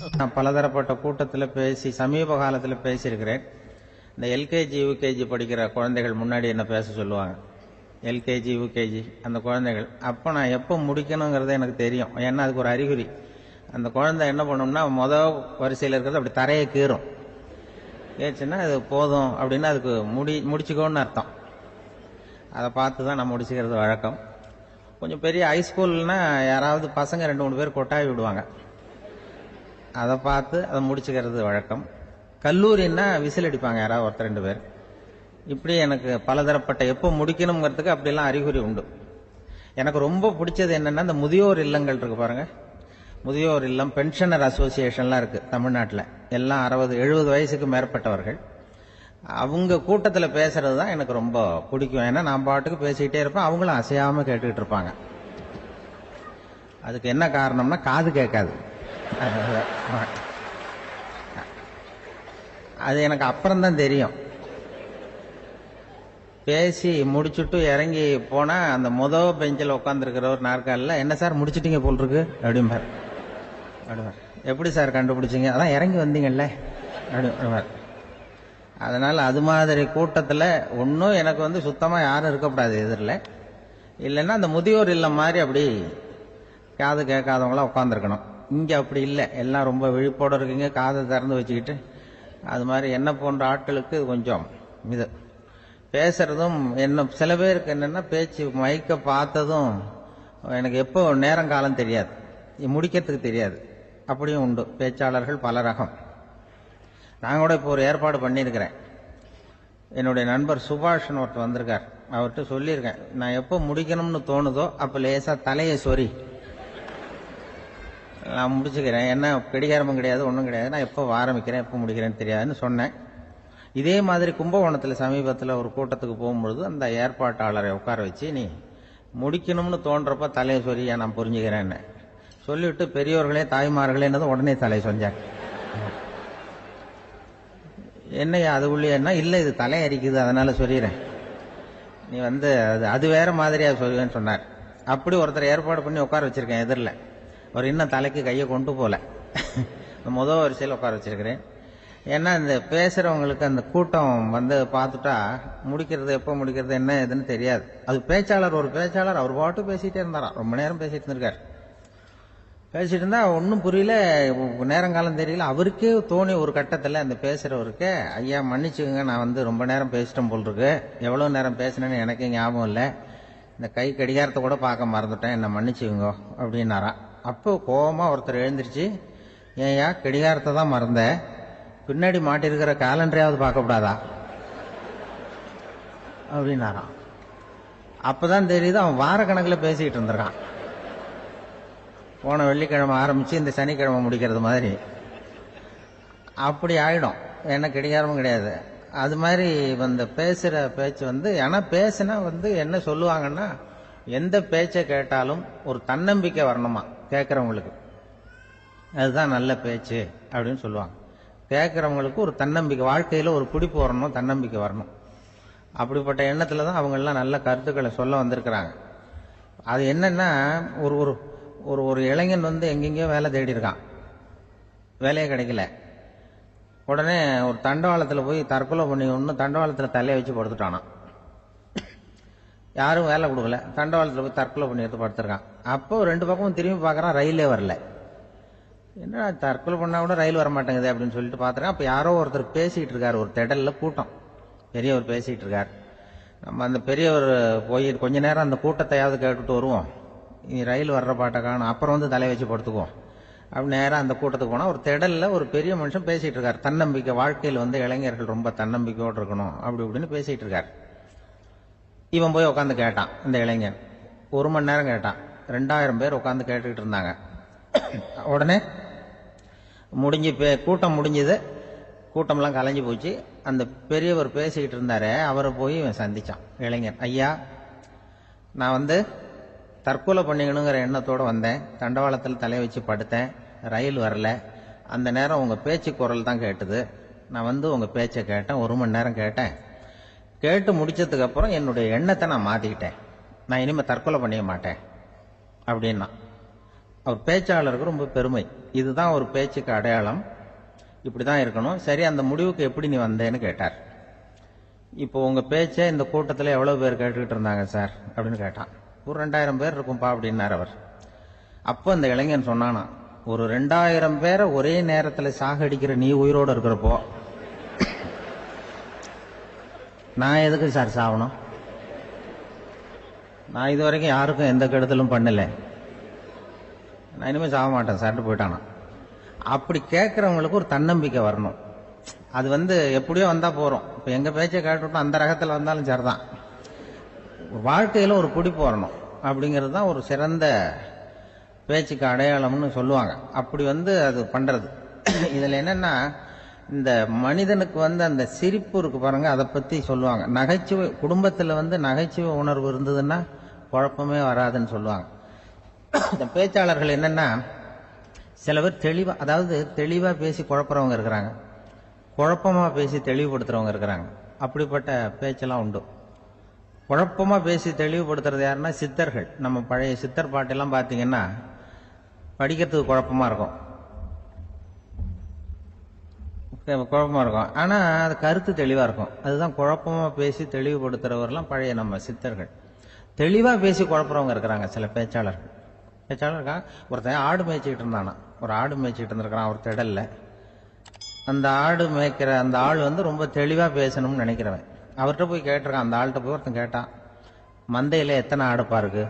நான் பலதரப்பட்ட கூட்டத்தில் பேசி சமீப காலத்தில் பேசியிருக்கிறேன். இந்த எல்கேஜி யூகேஜி படிக்கிற குழந்தைகள் முன்னாடி என்ன பேச சொல்லுவாங்க. எல்கேஜி யூகேஜி அந்த குழந்தைகள் அப்போ நான் எப்போ முடிக்கணுங்கிறது எனக்கு தெரியும். ஏன்னா அதுக்கு ஒரு அறிகுறி. அந்த குழந்தை என்ன பண்ணணும்னா மொதல் வரிசையில் இருக்கிறது அப்படி தரையை கீறும். ஏச்சுன்னா அது போதும் அப்படின்னு அதுக்கு முடிச்சுக்கோன்னு அர்த்தம். அதை பார்த்து தான் நான் முடிச்சுக்கிறது வழக்கம். கொஞ்சம் பெரிய ஹைஸ்கூல்னா யாராவது பசங்க 2-3 பேர் கொட்டாவி விடுவாங்க. அதை பார்த்து அதை முடிச்சுக்கிறது வழக்கம். கல்லூரின்னா விசில் அடிப்பாங்க யாராவது ஒருத்தர் 2 பேர். இப்படி எனக்கு பலதரப்பட்ட எப்போ முடிக்கணுங்கிறதுக்கு அப்படிலாம் அறிகுறி உண்டு. எனக்கு ரொம்ப பிடிச்சது என்னன்னா இந்த முதியோர் இல்லங்கள் இருக்கு பாருங்க. முதியோர் இல்லம், பென்ஷனர் அசோசியேஷன்லாம் இருக்கு தமிழ்நாட்டில். எல்லாம் 60-70 வயசுக்கு மேற்பட்டவர்கள். அவங்க கூட்டத்தில் பேசுறது தான் எனக்கு ரொம்ப பிடிக்கும். ஏன்னா நான் பாட்டுக்கு பேசிக்கிட்டே இருப்பேன், அவங்களும் அசையாம கேட்டுக்கிட்டு இருப்பாங்க. அதுக்கு என்ன காரணம்னா காது கேட்காது. அது எனக்கு அப்புறம்தான் தெரியும். பேசி முடிச்சுட்டு இறங்கி போனா அந்த முதல் பெஞ்சில் உட்காந்துருக்கிற ஒரு நாற்காலில் என்ன சார் முடிச்சிட்டீங்க போல் இருக்கு அப்படிம்பார். எப்படி சார் கண்டுபிடிச்சிங்க? அதான் இறங்கி வந்தீங்கல்ல அப்படிம்பார். அதனால அது மாதிரி கூட்டத்தில் ஒன்றும் எனக்கு சுத்தமாக யாரும் இருக்கக்கூடாது எதிரில். இல்லைன்னா அந்த முதியோர் இல்லம் மாதிரி அப்படி காது கேட்காதவங்களாம் உட்காந்துருக்கணும். இங்கே அப்படி இல்லை, எல்லாம் ரொம்ப விழிப்போடு இருக்கீங்க, காதை திறந்து வச்சுக்கிட்டு. அது மாதிரி என்ன போன்ற ஆட்களுக்கு கொஞ்சம் இது பேசுறதும் என்ன சில பேருக்கு என்னென்னா பேச்சு மைக்க பார்த்ததும் எனக்கு எப்போ நேரம் காலம் தெரியாது, முடிக்கிறதுக்கு தெரியாது. அப்படியும் உண்டு பேச்சாளர்கள் பல ரகம். நான் கூட இப்போ ஒரு ஏற்பாடு பண்ணியிருக்கிறேன். என்னுடைய நண்பர் சுபாஷ்னு ஒருத்தர் வந்திருக்கார். அவர்கிட்ட சொல்லியிருக்கேன், நான் எப்போ முடிக்கணும்னு தோணுதோ அப்போ லேசாக தலையை சொறி நான் முடிச்சுக்கிறேன். என்ன கடிகாரமும் கிடையாது, ஒன்றும் கிடையாது. நான் எப்போ ஆரம்பிக்கிறேன் எப்போ முடிக்கிறேன்னு தெரியாதுன்னு சொன்னேன். இதே மாதிரி கும்பகோணத்தில் சமீபத்தில் ஒரு கூட்டத்துக்கு போகும்பொழுது அந்த ஏற்பாட்டாளரை உட்கார வச்சு, நீ முடிக்கணும்னு தோன்றப்ப தலையை சொரிய நான் புரிஞ்சுக்கிறேன்னு சொல்லிவிட்டு பெரியோர்களே தாய்மார்களேன்னதும் உடனே தலையை சொன்னார். என்னையா அது உள்ளே என்ன இல்லை, இது தலை அரிக்குது அதனால சொல்லிடுறேன், நீ அது வேற மாதிரியா சொல்லுவேன்னு சொன்னார். அப்படி ஒருத்தர் ஏற்பாடு பண்ணி உட்கார வச்சிருக்கேன் எதிரில். அவர் இன்னும் தலைக்கு கையை கொண்டு போல, முதல் வரிசையில் உட்கார வச்சிருக்கிறேன். ஏன்னா இந்த பேசுறவங்களுக்கு அந்த கூட்டம் பார்த்துட்டா முடிக்கிறது எப்போ முடிக்கிறது என்ன ஏதுன்னு தெரியாது. அது ஒரு பேச்சாளர் அவர் பாட்டு பேசிட்டே இருந்தாராம். ரொம்ப நேரம் பேசிட்டு இருந்திருக்காரு. பேசிட்டு இருந்தா ஒன்றும் புரியல, நேரங்காலம் தெரியல. அவருக்கே தோணி ஒரு கட்டத்தில் அந்த பேசுறவருக்கு, ஐயா மன்னிச்சுக்கோங்க, நான் ரொம்ப நேரம் பேசிட்டேன் போல் இருக்கு, எவ்வளவு நேரம் பேசினேன்னு எனக்கே ஞாபகம் இல்லை, இந்த கை கடிகாரத்தை கூட பார்க்க மறந்துட்டேன், என்ன மன்னிச்சுக்கோங்க அப்படின்னாராம். அப்போ கோபமா ஒருத்தர் எழுந்திருச்சு, ஏன்யா கடிகாரத்தை தான் மறந்த, பின்னாடி மாட்டிருக்கிற காலண்டரையாவது பார்க்கக்கூடாதா அப்படின்னாராம். அப்பதான் தெரியுது அவன் வார கணக்கில் பேசிக்கிட்டு இருந்திருக்கான். போன வெள்ளிக்கிழமை ஆரம்பிச்சு இந்த சனிக்கிழமை முடிக்கிறது மாதிரி அப்படி ஆயிடும். என்ன கடிகாரமும் கிடையாது. அது மாதிரி பேசுற பேச்சு ஆனா பேசுனா என்ன சொல்லுவாங்கன்னா, எந்த பேச்சை கேட்டாலும் ஒரு தன்னம்பிக்கை வரணுமா கேட்கறவங்களுக்கு, அதுதான் நல்ல பேச்சு அப்படின்னு சொல்லுவாங்க. கேட்கறவங்களுக்கு ஒரு தன்னம்பிக்கை, வாழ்க்கையில ஒரு பிடிப்பு வரணும், தன்னம்பிக்கை வரணும். அப்படிப்பட்ட எண்ணத்துல தான் அவங்க எல்லாம் நல்ல கருத்துக்களை சொல்ல வந்திருக்கிறாங்க. அது என்னன்னா, ஒரு ஒரு ஒரு இளைஞன் எங்கெங்கயோ வேலை தேடி இருக்கான், வேலையே கிடைக்கல. உடனே ஒரு தண்டவாளத்தில் போய் தற்கொலை பண்ணி தண்டவாளத்தில் தலையை வச்சு படுத்துட்டானான். யாரும் வேலை கொடுக்கல, தண்டவாளத்தில் போய் தற்கொலை பண்ணி எடுத்து படுத்திருக்கான். அப்போ 2 பக்கமும் திரும்பி பார்க்கறான், ரயிலே வரல. என்ன தற்கொலை பண்ணா கூட ரயில் வர மாட்டேங்குது அப்படின்னு சொல்லிட்டு பார்த்துருக்கேன். அப்போ யாரோ ஒருத்தர் பேசிட்டு இருக்காரு, ஒரு திடல்ல கூட்டம், பெரியவர் பேசிட்டு இருக்காரு. நம்ம அந்த பெரியவர் போய் கொஞ்ச நேரம் அந்த கூட்டத்தையாவது கேட்டுட்டு வருவோம், நீ ரயில் வர்ற பாட்டை காணும், அப்புறம் தலையை வச்சு படுத்துக்குவோம் அப்படி நேரம் அந்த கூட்டத்துக்கு போனா ஒரு திடல்ல ஒரு பெரிய மனுஷன் பேசிட்டு இருக்காரு. தன்னம்பிக்கை, வாழ்க்கையில் இளைஞர்கள் ரொம்ப தன்னம்பிக்கையோடு இருக்கணும் அப்படி இப்படின்னு பேசிட்டு இருக்காரு. இவன் போய் உட்காந்து கேட்டான். இந்த இளைஞன் 1 மணி நேரம் கேட்டான். 2000 பேர் உட்காந்து கேட்டுக்கிட்டு இருந்தாங்க. உடனே கூட்டம் முடிஞ்சது, கூட்டம்லாம் கலைஞ்சு போச்சு. அந்த பெரியவர் பேசிக்கிட்டு இருந்தாரு, அவரை போய் இவன் சந்திச்சான். இளைஞன், ஐயா நான் தற்கொலை பண்ணிக்கணுங்கிற எண்ணத்தோடு வந்தேன், தண்டவாளத்தில் தலையை வச்சு படுத்தேன், ரயில் வரல, அந்த நேரம் உங்கள் பேச்சு குரல் தான் கேட்டுது, நான் உங்கள் பேச்சை கேட்டேன், 1 மணி நேரம் கேட்டேன், கேட்டு முடிச்சதுக்கு அப்புறம் என்னுடைய எண்ணத்தை நான் மாற்றிக்கிட்டேன், நான் இனிமேல் தற்கொலை பண்ணிக்க மாட்டேன் அப்படின்னா. அவர் பேச்சாளருக்கு ரொம்ப பெருமை. இதுதான் ஒரு பேச்சுக்கு அடையாளம், இப்படிதான் இருக்கணும். சரி, அந்த முடிவுக்கு எப்படி நீ வந்தேன்னு கேட்டார். இப்போ உங்க பேச்சை இந்த கூட்டத்தில் எவ்வளவு பேர் கேட்டுக்கிட்டு இருந்தாங்க சார் அப்படின்னு கேட்டான். ஒரு 2000 பேர் இருக்கும்பா அப்படின்னார் அவர். அப்போ அந்த இளைஞன் சொன்னானா, ஒரு 2000 பேரை ஒரே நேரத்தில் சாகடிக்கிற நீ உயிரோடு இருக்கிறப்போ நான் எதுக்கு சார் சாகணும்? நான் இது வரைக்கும் யாருக்கும் எந்த கெடுதலும் பண்ணல, நான் இனிமேல் சாக மாட்டேன் சார்ட்டு போயிட்டானா. அப்படி கேட்கறவங்களுக்கு ஒரு தன்னம்பிக்கை வரணும். அது எப்படியோ வந்தா போறோம். இப்ப எங்க பேச்சை கேட்டுட்டோம், அந்த ரகத்துல வந்தாலும் சரிதான். வாழ்க்கையில ஒரு பிடிப்பு வரணும் அப்படிங்கிறது தான் ஒரு சிறந்த பேச்சுக்கு அடையாளம்னு சொல்லுவாங்க. அப்படி அது பண்றது. இதுல என்னன்னா, இந்த மனிதனுக்கு அந்த சிரிப்பு இருக்கு பாருங்க, அதை பத்தி சொல்லுவாங்க. நகைச்சுவை குடும்பத்துல நகைச்சுவை உணர்வு இருந்ததுன்னா குழப்பமே வராதுன்னு சொல்லுவாங்க. இந்த பேச்சாளர்கள் என்னன்னா, சில பேர் தெளிவா, அதாவது தெளிவா பேசி குழப்பறவங்க இருக்கிறாங்க, குழப்பமா பேசி தெளிவுபடுத்துறவங்க இருக்கிறாங்க. அப்படிப்பட்ட பேச்செல்லாம் உண்டு. குழப்பமா பேசி தெளிவுபடுத்துறது யாருன்னா சித்தர்கள். நம்ம பழைய சித்தர் பாட்டெல்லாம் பார்த்தீங்கன்னா படிக்கிறதுக்கு குழப்பமா இருக்கும், ஆனா அது கருத்து தெளிவா இருக்கும். அதுதான் குழப்பமா பேசி தெளிவுபடுத்துறவர்லாம் பழைய நம்ம சித்தர்கள். தெளிவா பேசி குழப்பறவங்க இருக்கிறாங்க சில பேச்சாளர்கள். ஒருத்தன் ஆடு மேய்ச்சிக்கிட்டு இருந்தானா, ஒரு ஆடு மேய்ச்சிக்கிட்டு இருந்திருக்கிறான் ஒரு திடல்ல. அந்த ஆடு மேய்க்கிற அந்த ஆள் ரொம்ப தெளிவா பேசணும்னு நினைக்கிறவன். அவர்கிட்ட போய் கேட்டிருக்கான், அந்த ஆள்கிட்ட போய் ஒருத்தன் கேட்டான், மந்தையில எத்தனை ஆடுப்பா இருக்கு?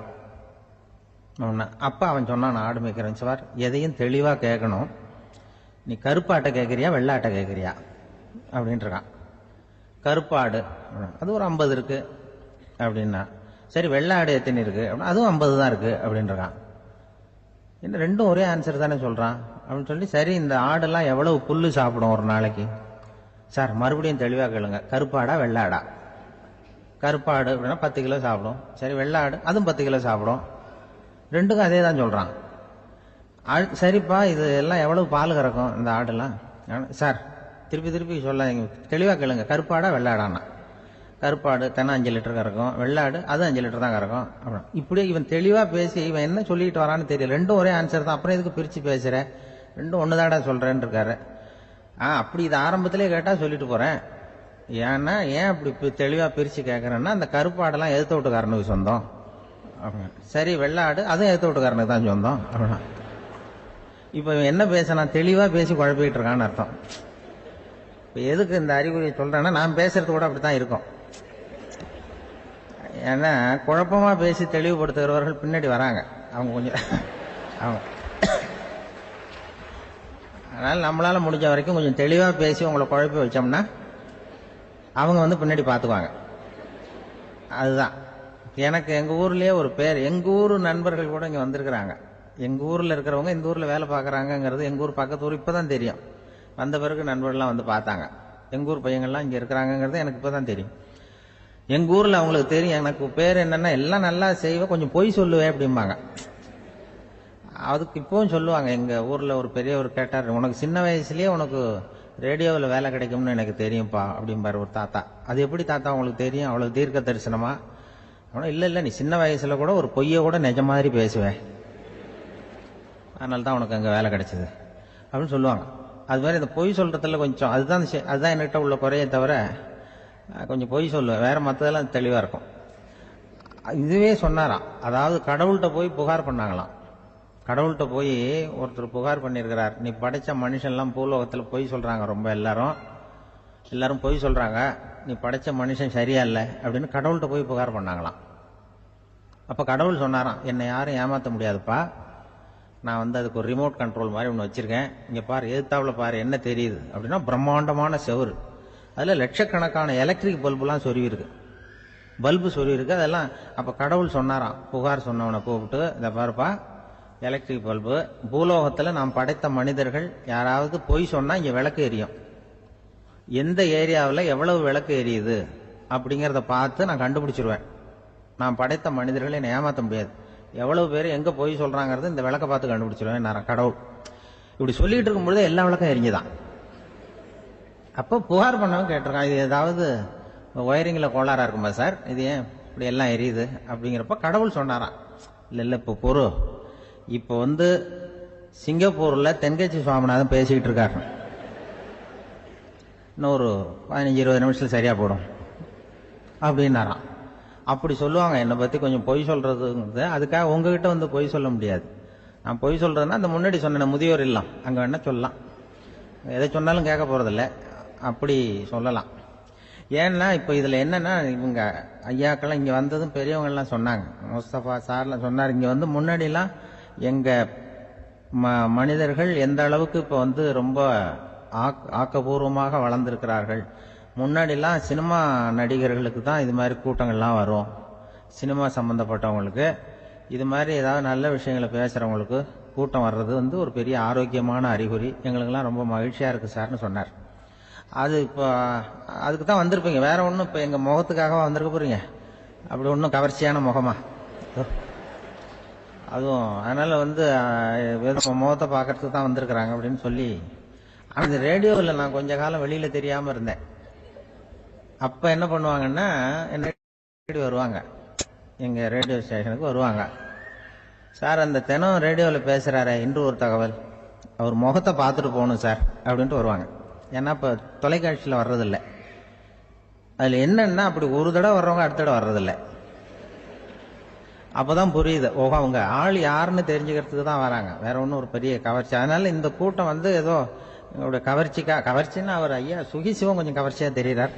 அப்ப அவன் சொன்னான், ஆடு மேய்க்கிறவன், சார் எதையும் தெளிவா கேட்கணும், நீ கருப்பாட்டை கேட்கறியா வெள்ளாட்டை கேட்கறியா அப்படின்ட்டு இருக்கான். கருப்பாடு அது ஒரு 50 இருக்கு அப்படின்னா, சரி வெள்ளாடு எத்தனை இருக்கு அப்படின்னா, அதுவும் 50 தான் இருக்கு அப்படின்னு இருக்கான். என்ன ரெண்டும் ஒரே ஆன்சர் தானே சொல்றான் அப்படின்னு சொல்லி, சரி இந்த ஆடெல்லாம் எவ்வளவு புல்லு சாப்பிடும் ஒரு நாளைக்கு? சார் மறுபடியும் தெளிவா கேளுங்க, கருப்பாடா வெள்ளாடா? கருப்பாடு அப்படின்னா 10 கிலோ சாப்பிடும். சரி வெள்ளாடு அதுவும் 10 கிலோ சாப்பிடும். ரெண்டுக்கும் அதே தான் சொல்றான். சரிப்பா இது எல்லாம் எவ்வளவு பால் கறக்கும் இந்த ஆடெல்லாம்? சார் திருப்பி திருப்பி சொல்ல, தெளிவா கேளுங்க, கருப்பாடா வெள்ளாடான்னா? கருப்பாடு தென்னை 5 லிட்டர் கறக்கும், வெள்ளாடு அது 5 லிட்டர் தான் கறக்கும். அப்புறம் இப்படியே இவன் தெளிவா பேசி இவன் என்ன சொல்லிட்டு வரான்னு தெரியல. ரெண்டும் ஒரே ஆன்சர் தான், அப்புறம் எதுக்கு பிரிச்சு பேசுற, ரெண்டும் ஒண்ணுதாடா சொல்றேன்னு இருக்காரு. அப்படி இது ஆரம்பத்திலே கேட்டா சொல்லிட்டு போறேன். ஏன்னா ஏன் அப்படி தெளிவா பிரிச்சு கேட்கறேன்னா, அந்த கருப்பாடெல்லாம் எதிர்த்த வீட்டுக்காரனுக்கு சொந்தம். சரி வெள்ளாடு அதுவும் எதிர்த்த வீட்டுக்காரனுக்கு தான் சொந்தம் அப்படின்னா, இப்ப என்ன பேச தெளிவா பேசி குழப்பிட்டு இருக்கான்னு அர்த்தம். இப்ப எதுக்கு இந்த அறிகுறியை சொல்றேன்னா, நான் பேசுறது கூட அப்படித்தான் இருக்கும். ஏன்னா குழப்பமா பேசி தெளிவுபடுத்துகிறவர்கள் பின்னாடி வராங்க, அவங்க கொஞ்சம் அவங்க. அதனால நம்மளால முடிஞ்ச வரைக்கும் கொஞ்சம் தெளிவா பேசி உங்களை குழப்பி வச்சோம்னா அவங்க பின்னாடி பார்த்துக்குவாங்க. அதுதான் எனக்கு எங்க ஊர்லயே ஒரு பேர், எங்க ஊர் நண்பர்கள் கூட இங்க வந்திருக்கிறாங்க. எங்க ஊர்ல இருக்கிறவங்க இந்த ஊர்ல வேலை பார்க்கறாங்கிறது எங்க ஊர் பக்கத்து ஊர் இப்பதான் தெரியும். வந்த பிறகு நண்பர்கள்லாம் பார்த்தாங்க, எங்க ஊர் பையங்கள்லாம் இங்க இருக்கிறாங்கிறது எனக்கு இப்பதான் தெரியும். எங்க ஊர்ல அவங்களுக்கு தெரியும் எனக்கு பேர் என்னன்னா, எல்லாம் நல்லா செய்வேன், கொஞ்சம் பொய் சொல்லுவேன் அப்படிம்பாங்க. அதுக்கு இப்பவும் சொல்லுவாங்க. எங்க ஊர்ல ஒரு பெரியவர் கேட்டார், உனக்கு சின்ன வயசுலயே உனக்கு ரேடியோவில் வேலை கிடைக்கும்னு எனக்கு தெரியும்பா அப்படிம்பாரு ஒரு தாத்தா. அது எப்படி தாத்தா உங்களுக்கு தெரியும், அவ்வளவு தீர்க்க தரிசனமா? இல்ல இல்ல, நீ சின்ன வயசுல கூட ஒரு பொய்ய கூட நிஜ மாதிரி பேசுவேன், அதனால தான் உனக்கு அங்க வேலை கிடைச்சது அப்படின்னு சொல்லுவாங்க. அது மாதிரி இந்த பொய் சொல்றதுல கொஞ்சம் அதுதான் என்கிட்ட உள்ள குறைய தவிர, கொஞ்சம் பொய் சொல்லுவேன், வேற மற்றதெல்லாம் தெளிவா இருக்கும். இதுவே சொன்னாராம், அதாவது கடவுள்கிட்ட போய் புகார் பண்ணாங்களாம். கடவுள்கிட்ட போய் ஒருத்தர் புகார் பண்ணியிருக்கிறார், நீ படைச்ச மனுஷன்லாம் பூலோகத்தில் பொய் சொல்றாங்க, ரொம்ப எல்லாரும் பொய் சொல்றாங்க, நீ படைச்ச மனுஷன் சரியா இல்லை அப்படின்னு கடவுள்கிட்ட போய் புகார் பண்ணாங்களாம். அப்ப கடவுள் சொன்னாராம், என்னை யாரும் ஏமாத்த முடியாதுப்பா, நான் அதுக்கு ஒரு ரிமோட் கண்ட்ரோல் மாதிரி ஒன்று வச்சிருக்கேன், இங்க பாரு, எதிர்த்தாப்புல பாரு என்ன தெரியுது அப்படின்னா, பிரம்மாண்டமான செவுரு, அதுல லட்சக்கணக்கான எலக்ட்ரிக் பல்புலாம் பல்பு சொருவி இருக்கு அதெல்லாம். அப்ப கடவுள் சொன்னாராம், புகார் சொன்னவனை கூப்பிட்டு, இதை பாருப்பா எலக்ட்ரிக் பல்பு, பூலோகத்துல நாம் படைத்த மனிதர்கள் யாராவது பொய் சொன்னா இங்க விளக்கு எரியும், எந்த ஏரியாவில் எவ்வளவு விளக்கு எரியுது அப்படிங்கிறத பார்த்து நான் கண்டுபிடிச்சிருவேன். நான் படைத்த மனிதர்களை என்னை ஏமாற்ற முடியாது, எவ்வளவு பேர் எங்க பொய் சொல்றாங்கிறது இந்த விளக்க பார்த்து கண்டுபிடிச்சிருவேன் நான் கடவுள். இப்படி சொல்லிட்டு இருக்கும் பொழுது எல்லா விளக்கம் எரிஞ்சுதான். அப்போ புகார் பண்ணவங்க கேட்டிருக்கான், இது ஏதாவது ஒயரிங்ல கோளாறா இருக்குமா சார், இது ஏன் இப்படி எல்லாம் எரியுது அப்படிங்கிறப்ப கடவுள் சொன்னாராம், இல்ல இல்ல இப்போ பொறு, இப்போ சிங்கப்பூர்ல தென்கட்சி சுவாமிநாதன் பேசிக்கிட்டு இருக்காரு. இன்னும் ஒரு 15-20 நிமிஷத்துல சரியா போடும் அப்படின்னாராம். அப்படி சொல்லுவாங்க என்னை பத்தி கொஞ்சம் பொய் சொல்றதுங்கிறது. அதுக்காக உங்ககிட்ட பொய் சொல்ல முடியாது. நான் பொய் சொல்றதுன்னா அந்த முன்னாடி சொன்ன முதியோர் இல்லம் அங்க வேணா சொல்லலாம், எதை சொன்னாலும் கேட்க போறதில்ல, அப்படி சொல்லலாம். ஏன்னா இப்ப இதுல என்னன்னா, இவங்க ஐயாக்கெல்லாம் இங்க வந்ததும் பெரியவங்க எல்லாம் சொன்னாங்க, முஸ்தபா சார்லாம் சொன்னார், இங்க முன்னாடி எல்லாம் எங்க மனிதர்கள் எந்த அளவுக்கு இப்ப ரொம்ப ஆக்கப்பூர்வமாக வளர்ந்திருக்கிறார்கள். முன்னாடி எல்லாம் சினிமா நடிகர்களுக்கு தான் இது மாதிரி கூட்டங்கள்லாம் வரும், சினிமா சம்பந்தப்பட்டவங்களுக்கு இது மாதிரி ஏதாவது நல்ல விஷயங்களை பேசுறவங்களுக்கு கூட்டம் வர்றது ஒரு பெரிய ஆரோக்கியமான அறிகுறி, எங்களுக்கெல்லாம் ரொம்ப மகிழ்ச்சியா இருக்கு சார்னு சொன்னார். அது இப்போ அதுக்கு தான் வந்திருப்பீங்க, வேற ஒன்றும் இப்போ எங்கள் முகத்துக்காக வந்திருக்க போறீங்க, அப்படி ஒன்றும் கவர்ச்சியான முகமா அதுவும் அதனால முகத்தை பார்க்கறதுக்கு தான் வந்திருக்கிறாங்க அப்படின்னு சொல்லி. அந்த ரேடியோவில் நான் கொஞ்ச காலம் வெளியில தெரியாம இருந்தேன். அப்ப என்ன பண்ணுவாங்கன்னா, என்ன வருவாங்க எங்க ரேடியோ ஸ்டேஷனுக்கு வருவாங்க. சார் அந்த தினம் ரேடியோவில் பேசுறாரு இன்று ஒரு தகவல், அவர் முகத்தை பார்த்துட்டு போகணும் சார் அப்படின்ட்டு வருவாங்க. ஏன்னா இப்ப தொலைக்காட்சியில் வர்றதில்லை. அதுல என்னன்னா, அப்படி ஒரு தடவை வர்றவங்க அடுத்த தடவை வர்றதில்லை. அப்பதான் புரியுது, ஓஹோ அவங்க ஆள் யாருன்னு தெரிஞ்சுக்கிறதுக்கு தான் வராங்க, வேற ஒன்றும் ஒரு பெரிய கவர்ச்சி. அதனால இந்த கூட்டம் ஏதோ எங்களுடைய கவர்ச்சின்னா அவர் ஐயா சுகிசிவம் கொஞ்சம் கவர்ச்சியா தெரிகிறார்,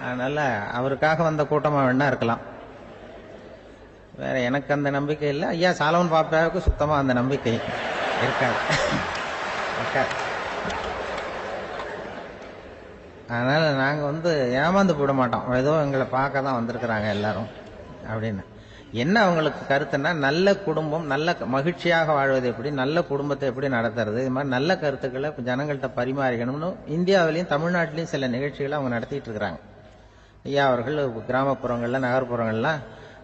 அதனால அவருக்காக வந்த கூட்டமா வேணா இருக்கலாம். வேற எனக்கு அந்த நம்பிக்கை இல்லை. ஐயா சாலவன் பாப்பாவுக்கு சுத்தமா அந்த நம்பிக்கை இருக்காது. அதனால நாங்க ஏமாந்து போட மாட்டோம், ஏதோ எங்களை பார்க்க தான் வந்திருக்கிறாங்க எல்லாரும் அப்படின்னு. என்ன அவங்களுக்கு கருத்துன்னா, நல்ல குடும்பம், நல்ல மகிழ்ச்சியாக வாழ்வது எப்படி, நல்ல குடும்பத்தை எப்படி நடத்துறது, இது மாதிரி நல்ல கருத்துக்களை ஜனங்கள்கிட்ட பரிமாறிக்கணும்னு இந்தியாவிலையும் தமிழ்நாட்டிலையும் சில நிகழ்ச்சிகளை அவங்க நடத்திட்டு இருக்கிறாங்க. ஐயா அவர்கள் கிராமப்புறங்கள்ல நகர்ப்புறங்கள்லாம்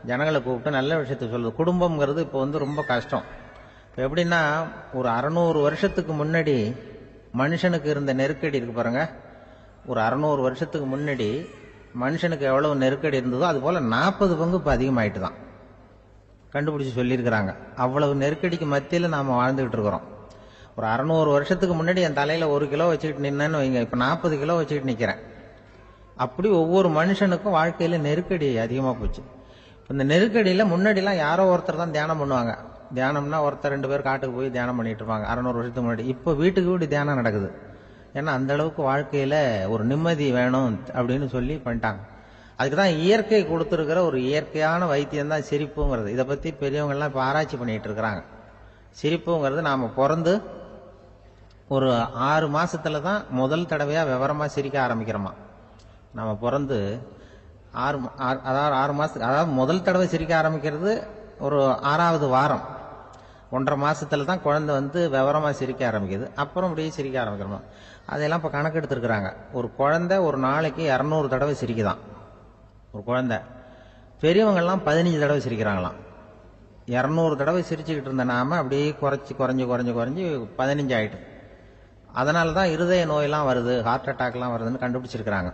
ஜனங்களை கூப்பிட்டு நல்ல விஷயத்த சொல்லுது. குடும்பம்ங்கிறது இப்போ ரொம்ப கஷ்டம். இப்போ எப்படின்னா, ஒரு 600 வருஷத்துக்கு முன்னாடி மனுஷனுக்கு இருந்த நெருக்கடி இருக்கு பாருங்க, ஒரு 600 வருஷத்துக்கு முன்னாடி மனுஷனுக்கு எவ்வளவு நெருக்கடி இருந்ததோ அது போல 40 பங்கு இப்ப அதிகமாயிட்டு தான் கண்டுபிடிச்சு சொல்லியிருக்கிறாங்க. அவ்வளவு நெருக்கடிக்கு மத்தியில நாம வாழ்ந்துகிட்டு இருக்கிறோம். ஒரு 600 வருஷத்துக்கு முன்னாடி என் தலையில 1 கிலோ வச்சுக்கிட்டு நின்னேன்னு வைங்க, இப்ப 40 கிலோ வச்சுக்கிட்டு நிக்கிறேன். அப்படி ஒவ்வொரு மனுஷனுக்கும் வாழ்க்கையில நெருக்கடி அதிகமா போச்சு. இந்த நெருக்கடியில முன்னாடி எல்லாம் யாரோ ஒருத்தர் தான் தியானம் பண்ணுவாங்க. தியானம்னா ஒருத்தர் 2 பேர் காட்டுக்கு போய் தியானம் பண்ணிட்டு இருப்பாங்க 600 வருஷத்துக்கு முன்னாடி. இப்ப வீட்டுக்கு வீடு தியானம் நடக்குது. ஏன்னா அந்த அளவுக்கு வாழ்க்கையில ஒரு நிம்மதி வேணும் அப்படின்னு சொல்லி பண்ணிட்டாங்க. அதுக்குதான் இயற்கை கொடுத்திருக்கிற ஒரு இயற்கையான வைத்தியம் தான் சிரிப்புங்கிறது. இதை பத்தி பெரியவங்க எல்லாம் இப்ப ஆராய்ச்சி பண்ணிட்டு இருக்கிறாங்க. சிரிப்புங்கிறது நாம பிறந்து ஒரு 6 மாசத்துல தான் முதல் தடவையா விவரமா சிரிக்க ஆரம்பிக்கிறோமா. நாம பிறந்து 6 மாசத்துக்கு, அதாவது முதல் தடவை சிரிக்க ஆரம்பிக்கிறது ஒரு 6வது வாரம், 1.5 மாசத்துல தான் குழந்தை விவரமா சிரிக்க ஆரம்பிக்குது. அப்புறம் அப்படியே சிரிக்க ஆரம்பிக்கிறோம். அதெல்லாம் இப்ப கணக்கு எடுத்திருக்கிறாங்க. ஒரு குழந்தை ஒரு நாளைக்கு 200 தடவை சிரிக்குதான் ஒரு குழந்தை. பெரியவங்க எல்லாம் 15 தடவை சிரிக்கிறாங்களாம். 200 தடவை சிரிச்சுக்கிட்டு இருந்த நாம அப்படியே குறைஞ்சு 15 ஆயிட்டு. அதனாலதான் இருதய நோயெல்லாம் வருது, ஹார்ட் அட்டாக் எல்லாம் வருதுன்னு கண்டுபிடிச்சிருக்கிறாங்க.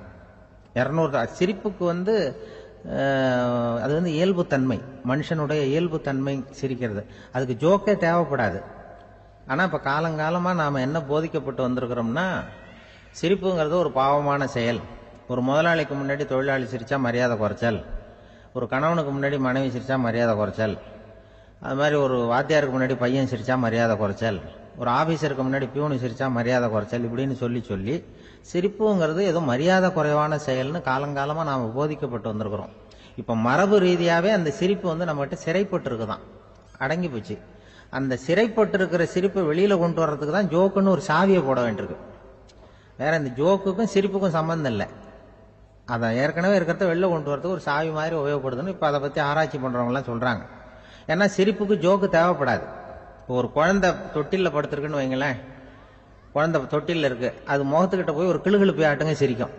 200 சிரிப்புக்கு அது இயல்பு தன்மை, மனுஷனுடைய இயல்பு தன்மை சிரிக்கிறது. அதுக்கு ஜோக்கே தேவைப்படாது. ஆனா இப்ப காலங்காலமா நாம என்ன போதிக்கப்பட்டு வந்திருக்கிறோம்னா, சிரிப்புங்கிறது ஒரு பாவமான செயல். ஒரு முதலாளிக்கு முன்னாடி தொழிலாளி சிரிச்சா மரியாதை குறைச்சல், ஒரு கணவனுக்கு முன்னாடி மனைவி சிரிச்சா மரியாதை குறைச்சல், அது மாதிரி ஒரு வாத்தியாருக்கு முன்னாடி பையன் சிரிச்சா மரியாதை குறைச்சல், ஒரு ஆபீசருக்கு முன்னாடி பியூனு சிரிச்சா மரியாதை குறைச்சல், இப்படின்னு சொல்லி சிரிப்புங்கிறது ஏதோ மரியாதை குறைவான செயல்னு காலங்காலமா நாம போதிக்கப்பட்டு வந்திருக்கிறோம். இப்ப மரபு ரீதியாவே அந்த சிரிப்பு நம்மகிட்ட சிறைப்பட்டு இருக்குதான், அடங்கி போச்சு. அந்த சிறைப்பட்டு இருக்கிற சிரிப்பை வெளியில கொண்டு வர்றதுக்கு தான் ஜோக்குன்னு ஒரு சாவியை போட வேண்டியிருக்கு. வேற இந்த ஜோக்குக்கும் சிரிப்புக்கும் சம்பந்தம் இல்லை. அதான் ஏற்கனவே இருக்கிறத வெளில கொண்டு வரதுக்கு ஒரு சாவி மாதிரி உபயோகப்படுதுன்னு இப்ப அதை பத்தி ஆராய்ச்சி பண்றவங்க எல்லாம் சொல்றாங்க. ஏன்னா சிரிப்புக்கு ஜோக்கு தேவைப்படாது. ஒரு குழந்தை தொட்டில படுத்திருக்குன்னு வைங்களேன், குழந்தை தொட்டில இருக்கு, அது முகத்துக்கிட்ட போய் ஒரு கிளுகிழுப்பை ஆட்டுங்க சிரிக்கும்.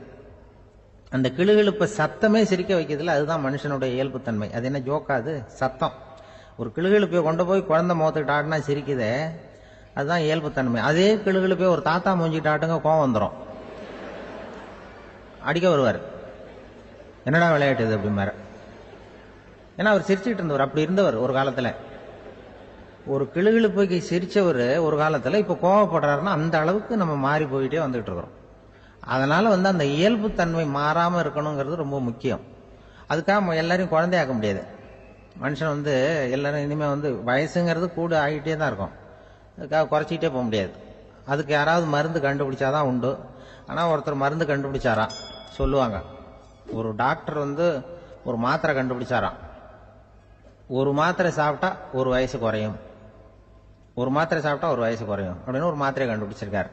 அந்த கிளுகிழுப்பை சத்தமே சிரிக்க வைக்கிறதுல அதுதான் மனுஷனுடைய இயல்புத்தன்மை. அது என்ன ஜோக்காது, சத்தம். ஒரு கிளுகிழுப்பையை கொண்டு போய் குழந்தை முகத்துக்கிட்ட ஆட்டினா சிரிக்குதே, அதுதான் இயல்புத்தன்மை. அதே கிளுகிழுப்பையை ஒரு தாத்தா மூஞ்சிக்கிட்ட ஆட்டுங்க, கோவம் வந்துடும், அடிக்க வருவார். என்னடா விளையாட்டு இது அப்படிமாரு. ஏன்னா அவர் சிரிச்சுட்டு இருந்தவர், அப்படி இருந்தவர் ஒரு காலத்துல. ஒரு கிளுகிழுப்பைக்கு சிரிச்சவர் ஒரு காலத்துல இப்ப கோவப்படுறாருன்னா அந்த அளவுக்கு நம்ம மாறி போயிட்டே வந்துகிட்டு இருக்கிறோம். அதனால அந்த இயல்பு தன்மை மாறாம இருக்கணுங்கிறது ரொம்ப முக்கியம். அதுக்காக எல்லாரையும் குழந்தையாக்க முடியாது. மனுஷன் எல்லாரும் இனிமே வயசுங்கிறது கூட ஆகிட்டே தான் இருக்கும். அதுக்காக குறைச்சிக்கிட்டே போக முடியாது. அதுக்கு யாராவது மருந்து கண்டுபிடிச்சாதான் உண்டு. ஆனா ஒருத்தர் மருந்து கண்டுபிடிச்சாராம், சொல்லுவாங்க. ஒரு டாக்டர் ஒரு மாத்திரை கண்டுபிடிச்சாராம். ஒரு மாத்திரை சாப்பிட்டா ஒரு வயசு குறையும், ஒரு மாத்திரை சாப்பிட்டா ஒரு வயசு குறையும் அப்படின்னு ஒரு மாத்திரையை கண்டுபிடிச்சிருக்காரு.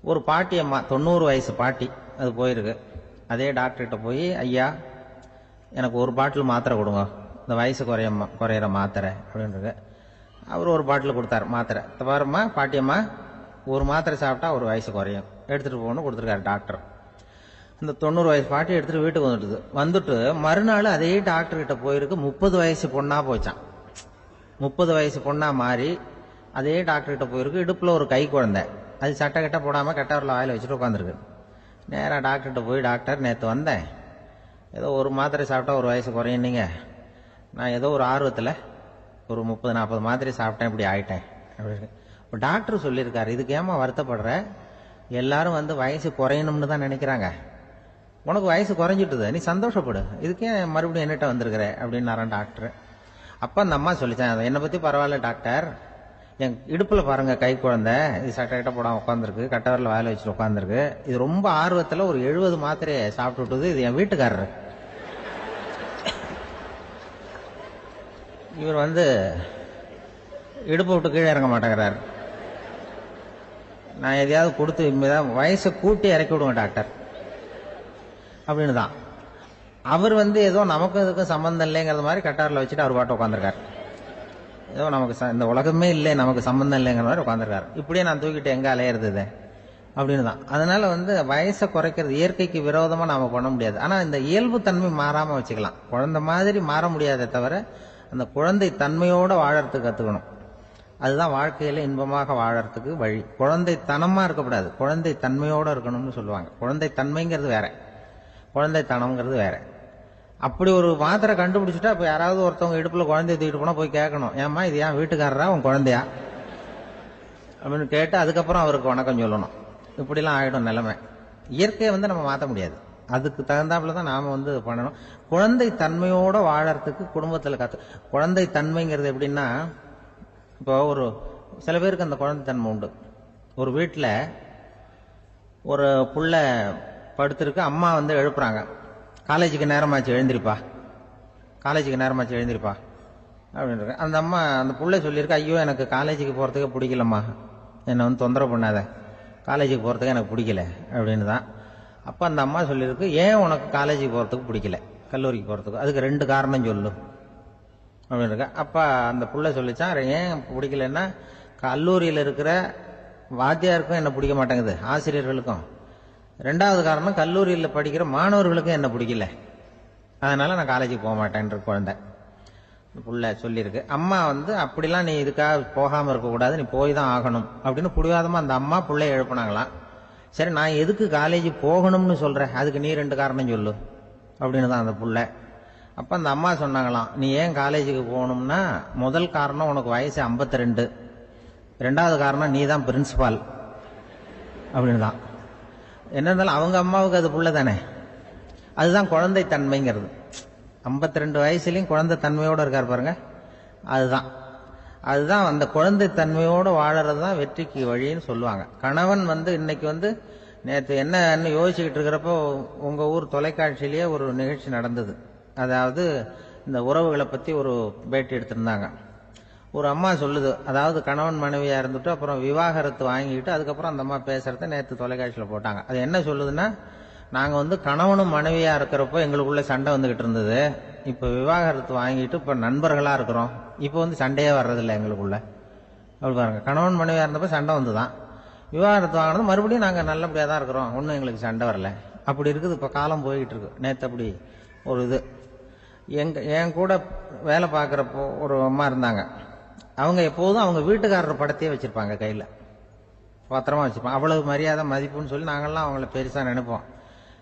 ஒரு பாட்டி அம்மா, 90 வயசு பாட்டி, அது போயிருக்கு. அதே டாக்டர்கிட்ட போய், ஐயா எனக்கு ஒரு பாட்டில் மாத்திரை கொடுங்க, இந்த வயசு குறையிற மாத்திரை அப்படின்றது. அவர் ஒரு பாட்டில் கொடுத்தாரு மாத்திரை. பாரும்மா பாட்டியம்மா, ஒரு மாத்திரை சாப்பிட்டா ஒரு வயசு குறையும், எடுத்துட்டு போகணும்னு கொடுத்துருக்காரு டாக்டர். இந்த 90 வயசு பாட்டி எடுத்துட்டு வீட்டுக்கு வந்துட்டு மறுநாள் அதே டாக்டர் கிட்ட போயிருக்கு. 30 வயசு பொண்ணா போச்சான். 30 வயசு பொண்ணா மாறி அதே டாக்டர் கிட்ட போயிருக்கு. இடுப்புல ஒரு கை குழந்தை, அது சட்டை கட்ட போடாம கட்டவரில் வாயில வச்சுட்டு உட்காந்துருக்கு. நேரா டாக்டர்கிட்ட போய், டாக்டர் நேற்று வந்தேன், ஏதோ ஒரு மாத்திரை சாப்பிட்டா ஒரு வயசு குறையுன்னீங்க, நான் ஏதோ ஒரு ஆர்வத்தில் ஒரு 30-40 மாத்திரை சாப்பிட்டேன், இப்படி ஆயிட்டேன் அப்படின்னு. இப்போ டாக்டர் சொல்லியிருக்காரு, இதுக்கு ஏமா வருத்தப்படுற, எல்லாரும் வயசு குறையணும்னு தான் நினைக்கிறாங்க, உனக்கு வயசு குறைஞ்சிட்டுது, நீ சந்தோஷப்படு, இதுக்கே மறுபடியும் என்னட்ட வந்திருக்கிற அப்படின்னாரான் டாக்டர். அப்ப அந்த அம்மா சொல்லிச்சான், என்னை பத்தி பரவாயில்ல டாக்டர், என் இடுப்புல பாருங்க கை குழந்தை, இது சட்டை கிட்ட போடாம உட்காந்துருக்கு, கட்டவரில் வாயில வச்சுட்டு உட்காந்துருக்கு, இது ரொம்ப ஆர்வத்துல ஒரு 70 மாத்திரையை சாப்பிட்டு விட்டுது, இது என் வீட்டுக்காரரு. இவர் இடுப்பு விட்டு கீழே இறங்க மாட்டேங்கிறார். நான் எதையாவது கொடுத்து வயசை கூட்டி இறக்கி விடுவேன் டாக்டர் அப்படின்னு தான். அவர் ஏதோ நமக்கும் இதுக்கும் சம்பந்தம் இல்லைங்கிறது மாதிரி கட்டாரில் வச்சுட்டு அவர் பாட்டு உட்காந்துருக்காரு. ஏதோ நமக்கு இந்த உலகமே இல்லை, நமக்கு சம்பந்தம் இல்லைங்கிற மாதிரி உட்காந்துருக்காரு. இப்படியே நான் தூக்கிட்டு எங்க அலையிறது அப்படின்னு தான். அதனால வயசை குறைக்கிறது இயற்கைக்கு விரோதமா நாம பண்ண முடியாது. ஆனா இந்த இயல்பு தன்மை மாறாம வச்சுக்கலாம். குழந்தை மாதிரி மாற முடியாதே தவிர அந்த குழந்தை தன்மையோட வாழறதுக்கு கத்துக்கணும். அதுதான் வாழ்க்கையில இன்பமாக வாழறதுக்கு வழி. குழந்தை தனமா இருக்கக்கூடாது, குழந்தை தன்மையோட இருக்கணும்னு சொல்லுவாங்க. குழந்தை தன்மைங்கிறது வேற, குழந்தை தனம்ங்கிறது வேற. அப்படி ஒரு மாத்திரை கண்டுபிடிச்சிட்டா இப்ப யாராவது ஒருத்தவங்க இடுப்புல குழந்தைய தூக்கிட்டு போனா போய் கேட்கணும், ஏமா இது ஏன் வீட்டுக்காரரா உன் குழந்தையா அப்படின்னு கேட்டு அதுக்கப்புறம் அவருக்கு வணக்கம் சொல்லணும். இப்படிலாம் ஆயிடும் நிலைமை. இயற்கையை நம்ம மாற்ற முடியாது, அதுக்கு தகுந்தாப்புல தான் நாம பண்ணணும். குழந்தை தன்மையோட வாழறதுக்கு குடும்பத்துல குழந்தை தன்மைங்கிறது எப்படின்னா, இப்போ சில பேருக்கு அந்த குழந்தை தன்மை உண்டு. ஒரு வீட்டுல ஒரு புள்ள படுத்திருக்கு, அம்மா எழுப்புறாங்க, காலேஜுக்கு நேரமாச்சு எழுந்திருப்பா, காலேஜுக்கு நேரமாச்சு எழுந்திருப்பா அப்படின்னு. அந்த அம்மா அந்த புள்ள சொல்லியிருக்கா, ஐயோ எனக்கு காலேஜுக்கு போறதுக்கு பிடிக்கலம்மா, என்னை தொந்தரவு பண்ணாத, காலேஜுக்கு போறதுக்கு எனக்கு பிடிக்கல அப்படின்னு தான். அப்ப அந்த அம்மா சொல்லியிருக்கு, ஏன் உனக்கு காலேஜுக்கு போறதுக்கு பிடிக்கல, கல்லூரிக்கு போறதுக்கு, அதுக்கு 2 காரணம் சொல்லு அப்படின்னு இருக்க. அப்ப அந்த புள்ள சொல்லிச்சான், ஏன் பிடிக்கலன்னா, கல்லூரியில் இருக்கிற வாத்தியாருக்கும் என்ன பிடிக்க மாட்டேங்குது, ஆசிரியர்களுக்கும். 2வது காரணம், கல்லூரியில் படிக்கிற மாணவர்களுக்கும் என்ன பிடிக்கல, அதனால நான் காலேஜுக்கு போக மாட்டேன்ற குழந்தை புள்ள சொல்லியிருக்கு. அம்மா அப்படிலாம் நீ இதுக்காக போகாம இருக்கக்கூடாது, நீ போய் தான் ஆகணும் அப்படின்னு புடிவாதமா அந்த அம்மா புள்ளைய எழுப்பினாங்களாம். சரி நான் எதுக்கு காலேஜ் போகணும்னு சொல்றேன், அதுக்கு நீ 2 காரணம் சொல்லு அப்படின்னு தான் அந்த புள்ள. அப்ப அந்த அம்மா சொன்னாங்களாம், நீ ஏன் காலேஜுக்கு போகணும்னா, முதல் காரணம் உனக்கு வயசு 52, 2வது காரணம் நீ தான் பிரின்சிபால் அப்படின்னு தான். என்ன இருந்தாலும் அவங்க அம்மாவுக்கு அது புள்ள தானே, அதுதான் குழந்தை தன்மைங்கிறது. 52 வயசுலயும் குழந்தை தன்மையோட இருக்காரு பாருங்க, அதுதான் அந்த குழந்தை தன்மையோட வாழறது தான் வெற்றிக்கு வழின்னு சொல்லுவாங்க. கணவன் இன்னைக்கு நேற்று என்ன யோசிச்சுக்கிட்டு இருக்கிறப்போ உங்க ஊர் தொலைக்காட்சியிலேயே ஒரு நிகழ்ச்சி நடந்தது. அதாவது இந்த உறவுகளை பத்தி ஒரு பேட்டி எடுத்திருந்தாங்க. ஒரு அம்மா சொல்லுது, அதாவது கணவன் மனைவியா இருந்துட்டு அப்புறம் விவாகரத்து வாங்கிட்டு அதுக்கப்புறம் அந்த அம்மா பேசுறத நேற்று தொலைக்காட்சியில போட்டாங்க. அது என்ன சொல்லுதுன்னா, நாங்க கணவனும் மனைவியா இருக்கிறப்போ எங்களுக்குள்ள சண்டை வந்துகிட்டு இருந்தது, இப்ப விவாகரத்து வாங்கிட்டு இப்ப நண்பர்களா இருக்கிறோம், இப்ப சண்டையே வர்றதில்லை எங்களுக்குள்ள. அப்படி பாருங்க, கணவன் மனைவியா இருந்தப்ப சண்டை வந்துதான், விவாகரத்து வாங்கினது மறுபடியும் நாங்க நல்லபடியா தான் இருக்கிறோம், ஒன்னும் எங்களுக்கு சண்டை வரல. அப்படி இருக்குது இப்ப காலம் போய்கிட்டு இருக்கு. நேற்று அப்படி ஒரு இது என் கூட வேலை பார்க்குறப்போ ஒரு அம்மா இருந்தாங்க. அவங்க எப்போதும் அவங்க வீட்டுக்காரர் படத்தையே வச்சிருப்பாங்க, கையில் பத்திரமா வச்சிருப்பாங்க. அவ்வளவு மரியாதை மதிப்புன்னு சொல்லி நாங்கள்லாம் அவங்கள பெருசா நினைப்போம்.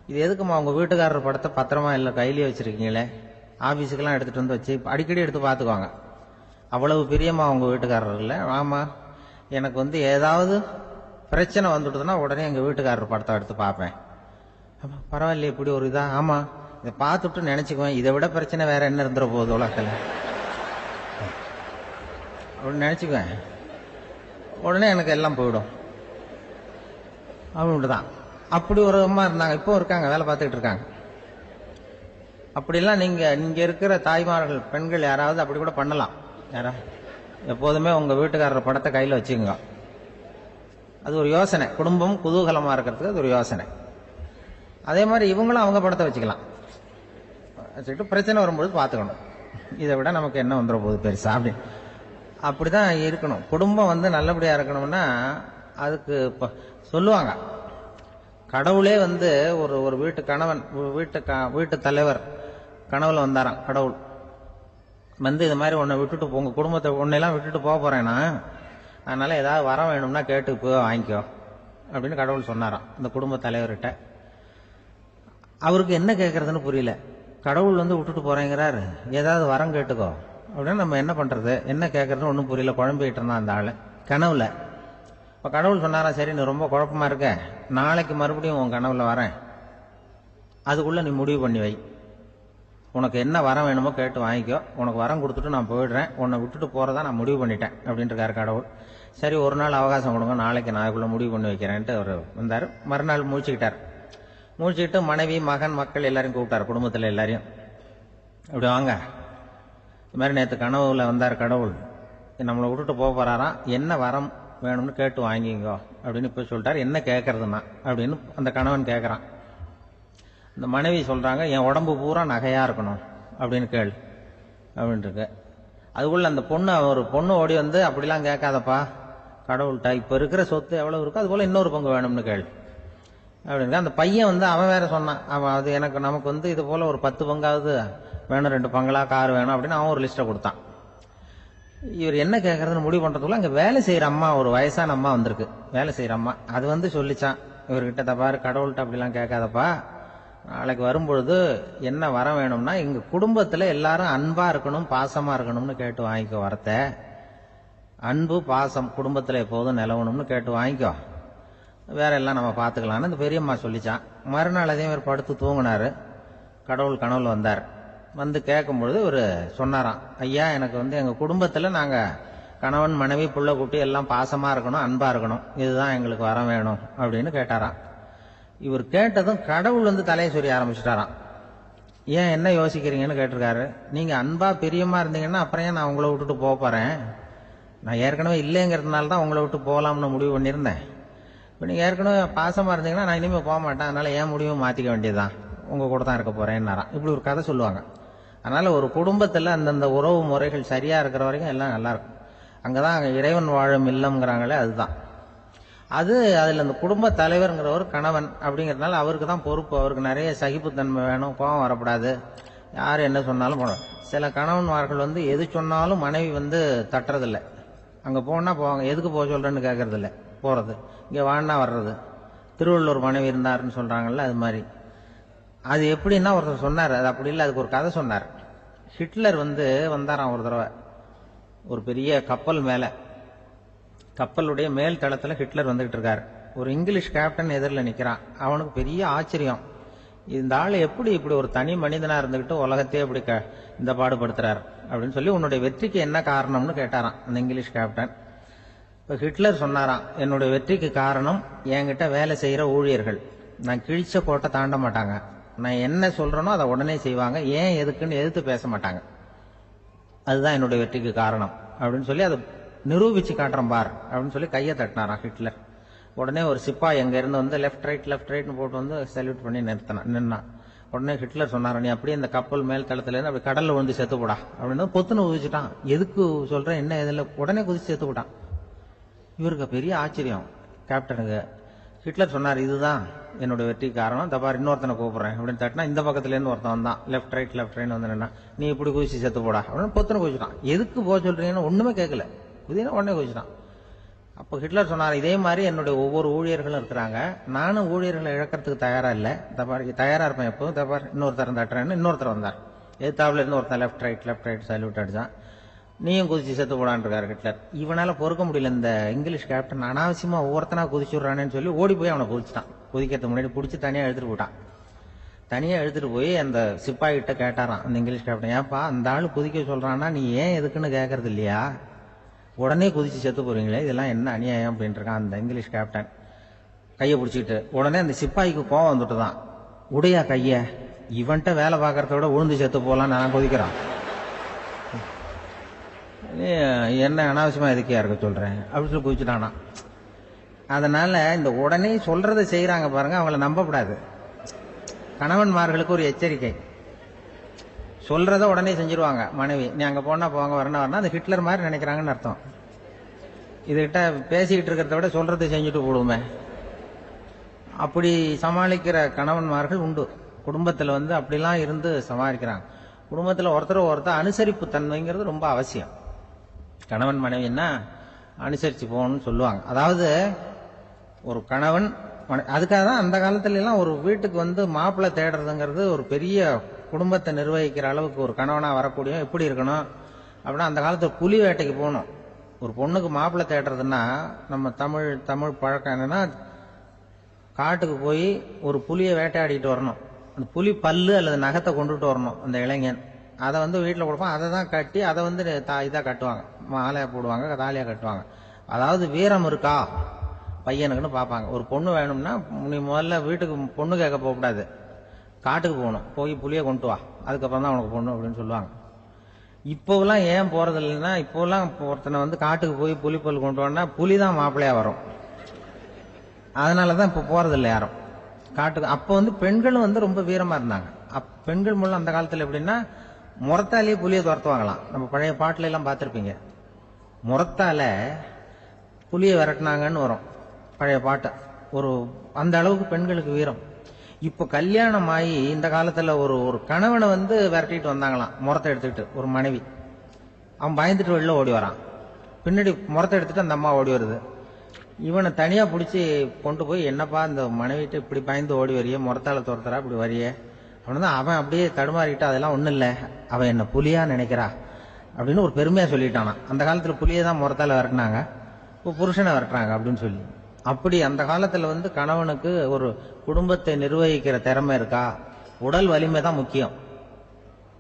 இது எதுக்குமா அவங்க வீட்டுக்காரர் படத்தை பத்திரமா இல்லை கையிலேயே வச்சிருக்கீங்களே ஆபீஸுக்கெல்லாம் எடுத்துட்டு வந்து வச்சு அடிக்கடி எடுத்து பார்த்துக்குவாங்க. அவ்வளவு பிரியமா அவங்க வீட்டுக்காரர் இல்லை. ஆமா, எனக்கு வந்து ஏதாவது பிரச்சனை வந்துட்டுதுன்னா உடனே எங்க வீட்டுக்காரர் படத்தை எடுத்து பார்ப்பேன். பரவாயில்ல, இப்படி ஒரு இதா? ஆமா, இதை பார்த்துட்டு நினைச்சுக்குவேன், இதை விட பிரச்சனை வேற என்ன இருந்துட போகுது உலகத்துல அப்படின்னு நினைச்சுக்குவேன். உடனே எனக்கு எல்லாம் போயிடும் அப்படின்ட்டுதான். அப்படி ஒரு அம்மா இருந்தாங்க, இப்போ இருக்காங்க, வேலை பார்த்துக்கிட்டு இருக்காங்க. அப்படிலாம் நீங்க இருக்கிற தாய்மார்கள், பெண்கள் யாராவது அப்படி கூட பண்ணலாம். யாரா எப்போதுமே உங்க வீட்டுக்காரர் படத்தை கையில் வச்சுக்கோங்க. அது ஒரு யோசனை, குடும்பம் குதூகலமா இருக்கிறதுக்கு அது ஒரு யோசனை. அதே மாதிரி இவங்களும் அவங்க படத்தை வச்சுக்கலாம். வச்சுக்கிட்டு பிரச்சனை வரும்போது பார்த்துக்கணும், இதை விட நமக்கு என்ன வந்துட போகுது பெருசா அப்படின்னு. அப்படிதான் இருக்கணும். குடும்பம் வந்து நல்லபடியா இருக்கணும்னா அதுக்கு சொல்லுவாங்க. கடவுளே வந்து ஒரு வீட்டு கணவன், வீட்டு தலைவர் கனவுல வந்தாராம். கடவுள் வந்து இது மாதிரி உன்னை விட்டுட்டு உங்க குடும்பத்தை உன்னையெல்லாம் விட்டுட்டு போக போறேன்னா, அதனால ஏதாவது வரம் வேணும்னா கேட்டு போய் வாங்கிக்கோ அப்படின்னு கடவுள் சொன்னாராம் இந்த குடும்ப தலைவர்கிட்ட. அவருக்கு என்ன கேட்கறதுன்னு புரியல. கடவுள் வந்து விட்டுட்டு போறேங்கிறாரு, ஏதாவது வரம் கேட்டுக்கோ அப்படின்னு. நம்ம என்ன பண்றது, என்ன கேட்கறதுன்னு ஒன்றும் புரியல. குழம்பிட்டு இருந்தான் அந்த ஆளு கனவுல. இப்ப கடவுள் சொன்னாரா, சரி நீ ரொம்ப குழப்பமா இருக்க, நாளைக்கு மறுபடியும் உன் கனவுல வரேன், அதுக்குள்ள நீ முடிவு பண்ணி வை, உனக்கு என்ன வரம் வேணுமோ கேட்டு வாங்கிக்கோ, உனக்கு வரம் கொடுத்துட்டு நான் போயிடுறேன், உன்னை விட்டுட்டு போறதா நான் முடிவு பண்ணிட்டேன் அப்படின்னு இருக்காரு கடவுள். சரி ஒரு நாள் அவகாசம் கொடுங்க, நாளைக்கு நான் அதுக்குள்ள முடிவு பண்ணி வைக்கிறேன்ட்டு அவர் வந்தார். மறுநாள் முழிச்சுக்கிட்டார். முழிச்சுக்கிட்டு மனைவி, மகன், மக்கள் எல்லாரையும் கூப்பிட்டார், குடும்பத்தில் எல்லாரையும். அப்படி வாங்க, இது மாதிரி நேற்று கனவுல வந்தார் கடவுள், நம்மளை விட்டுட்டு போக போறாராம், என்ன வரம் வேணும்னு கேட்டு வாங்கிங்கோ அப்படின்னு இப்ப சொல்லிட்டார். என்ன கேட்கறதுன்னா அப்படின்னு அந்த கணவன் கேட்கறான். இந்த மனைவி சொல்றாங்க, என் உடம்பு பூரா நகையா இருக்கணும் அப்படின்னு கேள் அப்படின்ட்டு இருக்கு. அதுக்குள்ள அந்த ஒரு பொண்ணு ஓடி வந்து, அப்படிலாம் கேட்காதப்பா கடவுள்கிட்ட, இப்ப இருக்கிற சொத்து எவ்வளவு இருக்கோ அது போல இன்னொரு பங்கு வேணும்னு கேள் அப்படின்னு. அந்த பையன் வந்து அவன் வேற சொன்னான், அவன் அது நமக்கு வந்து இது போல ஒரு 10 பங்காவது வேணும், 2 பங்களா, கார் வேணும் அப்படின்னு அவன் ஒரு லிஸ்ட்டை கொடுத்தான். இவர் என்ன கேட்கறதுன்னு முடிவு பண்றதுக்குள்ள அங்க வேலை செய்யற அம்மா, ஒரு வயசான அம்மா வந்திருக்கு, வேலை செய்யற அம்மா. அது வந்து சொல்லிச்சான் இவர்கிட்ட, தப்பாரு கடவுள்கிட்ட அப்படிலாம் கேட்காதப்பா, நாளைக்கு வரும்பொழுது என்ன வரம் வேணும்னா, எங்க குடும்பத்துல எல்லாரும் அன்பா இருக்கணும், பாசமா இருக்கணும்னு கேட்டு வாங்கிக்கோ வரத்தை. அன்பு பாசம் குடும்பத்துல எப்போதும் நிலவணும்னு கேட்டு வாங்கிக்கோ, வேற எல்லாம் நம்ம பாத்துக்கலாம்னு இந்த பெரியம்மா சொல்லிச்சான். மறுநாள் அதே மாதிரி படுத்து தூங்கினாரு. கடவுள் கனவுல வந்தார். வந்து கேட்கும்பொழுது இவர் சொன்னாராம், ஐயா எனக்கு வந்து எங்க குடும்பத்துல நாங்க கணவன், மனைவி, புள்ள, குட்டி எல்லாம் பாசமா இருக்கணும், அன்பா இருக்கணும், இதுதான் எங்களுக்கு வரம் வேணும் அப்படின்னு கேட்டாராம். இவர் கேட்டதும் கடவுள் வந்து தலையை சொரிய ஆரம்பிச்சுட்டாராம். ஏன் என்ன யோசிக்கிறீங்கன்னு கேட்டிருக்காரு. நீங்க அன்பா பிரியமா இருந்தீங்கன்னா அப்புறம் ஏன் நான் உங்களை விட்டுட்டு போக போறேன், நான் ஏற்கனவே இல்லைங்கிறதுனால தான் உங்களை விட்டு போகலாம்னு முடிவு பண்ணியிருந்தேன். இப்போ நீங்க ஏற்கனவே பாசமா இருந்தீங்கன்னா நான் இனிமேல் போக மாட்டேன், அதனால ஏன் முடிவும் மாத்திக்க வேண்டியதுதான், உங்க கூட தான் இருக்க போறேன்னாராம். இப்படி ஒரு கதை சொல்லுவாங்க. அதனால ஒரு குடும்பத்துல அந்தந்த உறவு முறைகள் சரியா இருக்கிற வரைக்கும் எல்லாம் நல்லா இருக்கும். அங்கதான் இறைவன் வாழும் இல்லம்ங்கிறாங்களே, அதுதான் அது. அதுல அந்த குடும்ப தலைவர்ங்கிறவர் கணவன் அப்படிங்கறதுனால அவருக்கு தான் பொறுப்பு. அவருக்கு நிறைய சகிப்புத்தன்மை வேணும், கோபம் வரக்கூடாது, யாரு என்ன சொன்னாலும் போகணும். சில கணவன்மார்கள் வந்து எது சொன்னாலும் மனைவி வந்து தட்டுறதில்லை. அங்க போனா போவாங்க, எதுக்கு போக சொல்றேன்னு கேட்கறது இல்லை, போறது. இங்க வான்னா வர்றது. திருவள்ளுவர் மனைவி இருந்தாருன்னு சொல்றாங்கல்ல, அது மாதிரி. அது எப்படின்னா ஒருத்தர் சொன்னார், அது அப்படி இல்லை, அதுக்கு ஒரு கதை சொன்னார். ஹிட்லர் வந்து வந்தாராம் ஒரு தடவை, ஒரு பெரிய கப்பல் மேல, கப்பலுடைய மேல் தளத்துல ஹிட்லர் வந்துகிட்டு இருக்காரு. ஒரு இங்கிலீஷ் கேப்டன் எதிரில் நிக்கிறான். அவனுக்கு பெரிய ஆச்சரியம், இந்த ஆள் எப்படி இப்படி ஒரு தனி மனிதனா இருந்துகிட்டு உலகத்தையே இப்படி இந்த பாடுபடுத்துறாரு அப்படின்னு சொல்லி, உன்னுடைய வெற்றிக்கு என்ன காரணம்னு கேட்டாராம் அந்த இங்கிலீஷ் கேப்டன். இப்ப ஹிட்லர் சொன்னாராம், என்னுடைய வெற்றிக்கு காரணம் என்கிட்ட வேலை செய்யற ஊழியர்கள், நான் கிழிச்ச கோட்டை தாண்ட மாட்டாங்க, நான் என்ன சொல்றேனோ அதை உடனே செய்வாங்க, ஏன் எதுக்குன்னு எதிர்த்து பேச மாட்டாங்க, அதுதான் என்னுடைய வெற்றிக்கு காரணம் அப்படின்னு சொல்லி அதை நிரூபிச்சு காட்டுறேன் பார் அப்படின்னு சொல்லி கையை தட்டினாராம் ஹிட்லர். உடனே ஒரு சிப்பாய் எங்க இருந்து வந்து லெப்ட் ரைட்னு போட்டு வந்து சல்யூட் பண்ணி நின்னான். உடனே ஹிட்லர் சொன்னார், நீ அப்படியே இந்த கப்பல் மேல் தளத்துல இருந்து அப்படி கடல்ல விழுந்து செத்து போடா அப்படின்னு பொத்துன்னு குதிச்சுட்டான். எதுக்கு சொல்றேன் என்ன இதில், உடனே குதிச்சு செத்து போட்டான். இவருக்கு பெரிய ஆச்சரியம் கேப்டனுக்கு. ஹிட்லர் சொன்னார், இதுதான் என்னோட வெற்றிக்கு காரணம், தப்பார் இன்னொருத்தனை கூப்பிடுறேன் அப்படின்னு தட்டினா, இந்த பக்கத்துல இருந்து ஒருத்தன் வந்தான், லெப்ட் ரைட் வந்து நின்னா, நீ இப்படி குதிச்சு செத்து போடா அப்படின்னு பொத்துன்னு குதிச்சுட்டான். எதுக்கு போக சொல்றீங்கன்னு ஒண்ணுமே கேட்கல, குதினா உடனே குதிச்சுட்டான். அப்ப ஹிட்லர் சொன்னார், இதே மாதிரி என்னுடைய ஒவ்வொரு ஊழியர்களும் இருக்கிறாங்க, நானும் ஊழியர்களை இழக்கிறதுக்கு தயாரா இல்லை, தயாரா இருப்பேன் எப்போதும், தப்பார் இன்னொருத்தர் தட்டுறேன்னு இன்னொருத்தர் வந்தார். எதிர்த்தாப்புல இருந்து ஒருத்தன் லெஃப்ட் ரைட் சல்யூட் அடிச்சான். நீயும் குதிச்சு செத்து போடான்னு இருக்காரு ஹிட்லர். இவனால பொறுக்க முடியல, இந்த இங்கிலீஷ் கேப்டன் அனாவசியமா ஒவ்வொருத்தனா குதிச்சுடுறானேன்னு சொல்லி ஓடி போய் அவனை குதிச்சுட்டான். குதிக்கிறதுக்கு முன்னாடி பிடிச்சி தனியா எடுத்துட்டு போட்டான். தனியா எடுத்துட்டு போய் அந்த சிப்பாயிட்ட கேட்டாரான் அந்த இங்கிலீஷ் கேப்டன், ஏன்பா அந்த ஆளு குதிக்க சொல்றான்னா நீ ஏன் எதுக்குன்னு கேட்கறது இல்லையா, உடனே குதிச்சு செத்து போறீங்களே, இதெல்லாம் என்ன அநியாயம் அப்படின்ட்டு இருக்கான் அந்த இங்கிலீஷ் கேப்டன் கையை பிடிச்சிட்டு. உடனே அந்த சிப்பாய்க்கு கோவம் வந்துட்டுதான், உடையா கைய, இவன்ட்ட வேலை பார்க்கறத விட உழுந்து செத்து போலாம் நான் குதிக்கிறான், என்ன அனாவசியமா எதுக்கியா இருக்க சொல்றேன் அப்படின்னு சொல்லி குதிச்சுட்டானா. அதனால இந்த உடனே சொல்றதை செய்யறாங்க பாருங்க, அவங்கள நம்பக்கூடாது. கணவன்மார்களுக்கு ஒரு எச்சரிக்கை, சொல்றத உடனே செஞ்சிருவாங்க மனைவி, நீ அங்க போனா போங்க வரணும் அது ஹிட்லர் மாதிரி நினைக்கிறாங்கன்னு அர்த்தம். இதுகிட்ட பேசிக்கிட்டு இருக்கிறத விட சொல்றதை செஞ்சுட்டு போடுவோமே, அப்படி சமாளிக்கிற கணவன்மார்கள் உண்டு. குடும்பத்துல அப்படிலாம் இருந்து சமாளிக்கிறாங்க. குடும்பத்துல ஒருத்தர் அனுசரிப்பு தன்மைங்கிறது ரொம்ப அவசியம். கணவன் மனைவின்னா அனுசரிச்சு போகணும்னு சொல்லுவாங்க. அதாவது ஒரு கணவன், அதுக்காக தான் அந்த காலத்துல எல்லாம் ஒரு வீட்டுக்கு மாப்பிள்ளை தேடுறதுங்கிறது ஒரு பெரிய குடும்பத்தை நிர்வகிக்கிற அளவுக்கு ஒரு கணவனா வரக்கூடிய எப்படி இருக்கணும் அப்படின்னா, அந்த காலத்துல புலி வேட்டைக்கு போகணும். ஒரு பொண்ணுக்கு மாப்பிள்ளை தேடுறதுன்னா நம்ம தமிழ் பழக்கம் என்னன்னா, காட்டுக்கு போய் ஒரு புலியை வேட்டையாடிட்டு வரணும். அந்த புலி பல்லு அல்லது நகத்தை கொண்டுட்டு வரணும் அந்த இளைஞன். அதை வீட்டில் கொடுப்பான். அதை தான் கட்டி அதை இதாக கட்டுவாங்க, மாலையா போடுவாங்க, தாலியா கட்டுவாங்க. அதாவது வீரம் இருக்கா பையனுக்குன்னு பார்ப்பாங்க. ஒரு பொண்ணு வேணும்னா நீ முதல்ல வீட்டுக்கு பொண்ணு கேட்க போகக்கூடாது, காட்டுக்கு போகணும், போய் புளியை கொண்டு வா, அதுக்கப்புறம் தான் உனக்கு பொண்ணு அப்படின்னு சொல்லுவாங்க. இப்போலாம் ஏன் போறது இல்லைன்னா, இப்போலாம் ஒருத்தனை காட்டுக்கு போய் புலிப்பல் கொண்டு வானா புலி தான் மாப்பிள்ளையா வரும். அதனாலதான் இப்ப போறது இல்லை யாரும் காட்டுக்கு. அப்போ பெண்களும் ரொம்ப வீரமா இருந்தாங்க. பெண்கள் மூலம் அந்த காலத்துல எப்படின்னா, முறத்தாலேயே புலியை துரத்துவாங்களாம். நம்ம பழைய பாட்டுல எல்லாம் பார்த்திருப்பீங்க, முறத்தால புலியை விரட்டினாங்கன்னு வரும் பழைய பாட்டை. அந்த அளவுக்கு பெண்களுக்கு வீரம். இப்ப கல்யாணம் ஆகி இந்த காலத்துல ஒரு கணவனை விரட்டிட்டு வந்தாங்களாம் முறத்தை எடுத்துக்கிட்டு. ஒரு மனைவி அவன் பயந்துட்டு வெளில ஓடி வரான், பின்னாடி முறத்தை எடுத்துட்டு அந்த அம்மா ஓடி வருது. இவனை தனியா பிடிச்சி கொண்டு போய், என்னப்பா இந்த மனைவிட்டு இப்படி பயந்து ஓடி வரிய, முறத்தால துரத்துறா இப்படி வரிய அப்படின்னா, அவன் அப்படியே தடுமாறிட்டு, அதெல்லாம் ஒண்ணும் இல்லை, அவன் என்ன புலியா நினைக்கிறா அப்படின்னு ஒரு பெருமையா சொல்லிட்டானா. அந்த காலத்துல புலியை தான் முறத்தால விரட்டினாங்க, இப்போ புருஷனை விரட்டுறாங்க அப்படின்னு சொல்லி. அப்படி அந்த காலத்துல கணவனுக்கு ஒரு குடும்பத்தை நிர்வகிக்கிற திறமை இருக்கா, உடல் வலிமை தான் முக்கியம்.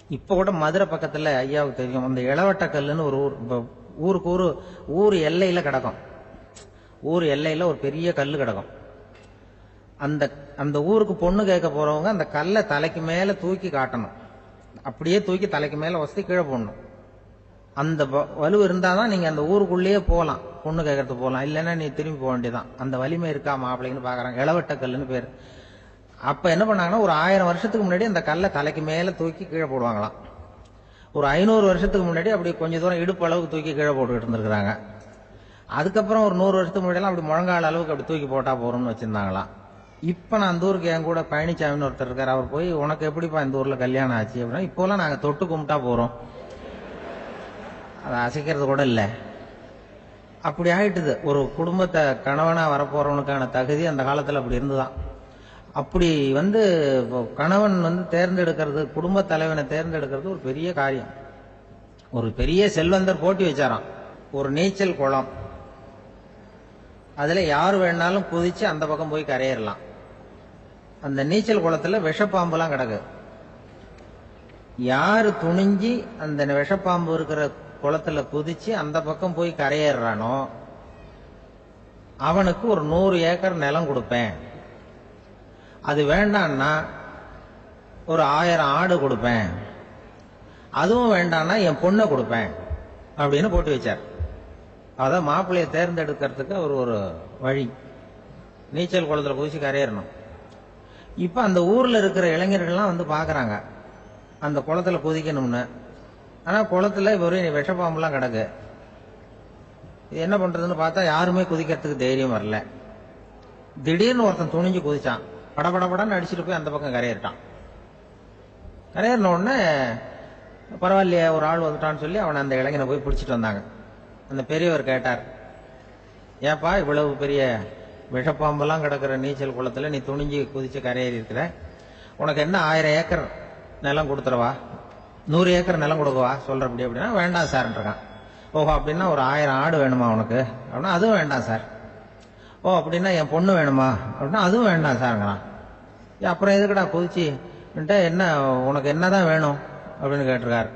இப்ப கூட மதுரை பக்கத்துல ஐயாவுக்கு தெரியும், அந்த இளவட்டக்கல்லுன்னு ஒரு ஊர் எல்லையில கிடக்கும். ஊர் எல்லையில ஒரு பெரிய கல்லு கிடக்கும். அந்த ஊருக்கு பொண்ணு கேட்க போறவங்க அந்த கல்லை தலைக்கு மேல தூக்கி காட்டணும், அப்படியே தூக்கி தலைக்கு மேல வசதி கீழே போடணும். அந்த வலு இருந்தாதான் நீங்க அந்த ஊருக்குள்ளேயே போகலாம், பொண்ணு கேட்கறதுக்கு போகலாம். இல்லைன்னா நீ திரும்பி போக வேண்டியதான். அந்த வலிமை இருக்கா மாப்பிள்ளைன்னு பாக்குறாங்க. இளவட்ட கல்லுன்னு பேரு. அப்ப என்ன பண்ணாங்கன்னா, ஒரு 1000 வருஷத்துக்கு முன்னாடி அந்த கல்லை தலைக்கு மேல தூக்கி கீழே போடுவாங்களாம். ஒரு 500 வருஷத்துக்கு முன்னாடி அப்படி கொஞ்சம் தூரம் இடுப்பு அளவுக்கு தூக்கி கீழே போட்டுக்கிட்டு இருந்திருக்கிறாங்க. அதுக்கப்புறம் ஒரு 100 வருஷத்துக்கு முன்னாடி அப்படி முழங்கால அளவுக்கு அப்படி தூக்கி போட்டா போறோம்னு வச்சிருந்தாங்களாம். இப்ப நான் அந்த ஊருக்கு என் கூட பழனிசாமின்னு ஒருத்தர் இருக்காரு. அவர் போய், உனக்கு எப்படிப்பா இந்த ஊர்ல கல்யாணம் ஆச்சு அப்படின்னா, இப்போலாம் நாங்க தொட்டு கும்பிட்டா போறோம், அதை அசைக்கிறது கூட இல்லை. அப்படி ஆயிட்டுது. ஒரு குடும்பத்தை கணவனா வரப்போறவனுக்கான தகுதி அந்த காலத்துல அப்படி இருந்துதான். அப்படி கணவன் தேர்ந்தெடுக்கிறது, குடும்ப தலைவனை தேர்ந்தெடுக்கிறது ஒரு பெரிய காரியம். ஒரு பெரிய செல்வந்தர் போட்டி வச்சாராம், ஒரு நீச்சல் குளம், அதுல யாரு வேணாலும் குதிச்சு அந்த பக்கம் போய் கரையேறலாம். அந்த நீச்சல் குளத்துல விஷப்பாம்புலாம் கிடக்கு. யாரு துணிஞ்சி அந்த விஷப்பாம்பு இருக்கிற குளத்துல குதிச்சு அந்த பக்கம் போய் கரையேறானோ அவனுக்கு ஒரு 100 ஏக்கர் நிலம் கொடுப்பேன், அது வேண்டான்னா ஒரு 1000 ஆடு கொடுப்பேன், அதுவும் வேண்டான்னா என் பொண்ணை கொடுப்பேன் அப்படின்னு போட்டு வச்சார். அதான் மாப்பிள்ளையை தேர்ந்தெடுக்கிறதுக்கு அவர் ஒரு வழி, நீச்சல் குளத்துல குதிச்சு கரையேறணும். இப்ப அந்த ஊர்ல இருக்கிற இளைஞர்கள்லாம் பாக்குறாங்க அந்த குளத்துல குதிக்கணும்னு. ஆனா குளத்துல வெறும் விஷப்பாம்புலாம் கிடக்கு. இது என்ன பண்றதுன்னு பார்த்தா யாருமே குதிக்கிறதுக்கு தைரியம் வரல. திடீர்னு ஒருத்தன் துணிஞ்சு குதிச்சான், படபடபடன்னு அடிச்சுட்டு போய் அந்த பக்கம் கரையேறிட்டான். கரையேறின உடனே பரவாயில்லையே ஒரு ஆள் வந்துட்டான்னு சொல்லி அவனை அந்த இளைஞனை போய் பிடிச்சிட்டு வந்தாங்க. அந்த பெரியவர் கேட்டார், ஏப்பா இவ்வளவு பெரிய விஷப்பாம்பெல்லாம் கிடக்கிற நீச்சல் குளத்துல நீ துணிஞ்சு குதிச்சு கரையேறி இருக்கிற, உனக்கு என்ன 1000 ஏக்கர் நிலம் கொடுத்துறவா 100 ஏக்கர் நிலம் கொடுக்கவா சொல்றபடி அப்படின்னா வேண்டாம் சார்ன்றான். ஓஹோ அப்படின்னா ஒரு 1000 ஆடு வேணுமா உனக்கு அப்படின்னா அதுவும் வேண்டாம் சார். ஓ அப்படின்னா என் பொண்ணு வேணுமா அப்படின்னா அதுவும் வேண்டாம் சாருங்கிறான். அப்புறம் எதுக்குடா குதிச்சு என்ன உனக்கு என்னதான் வேணும் அப்படின்னு கேட்டிருக்காரு.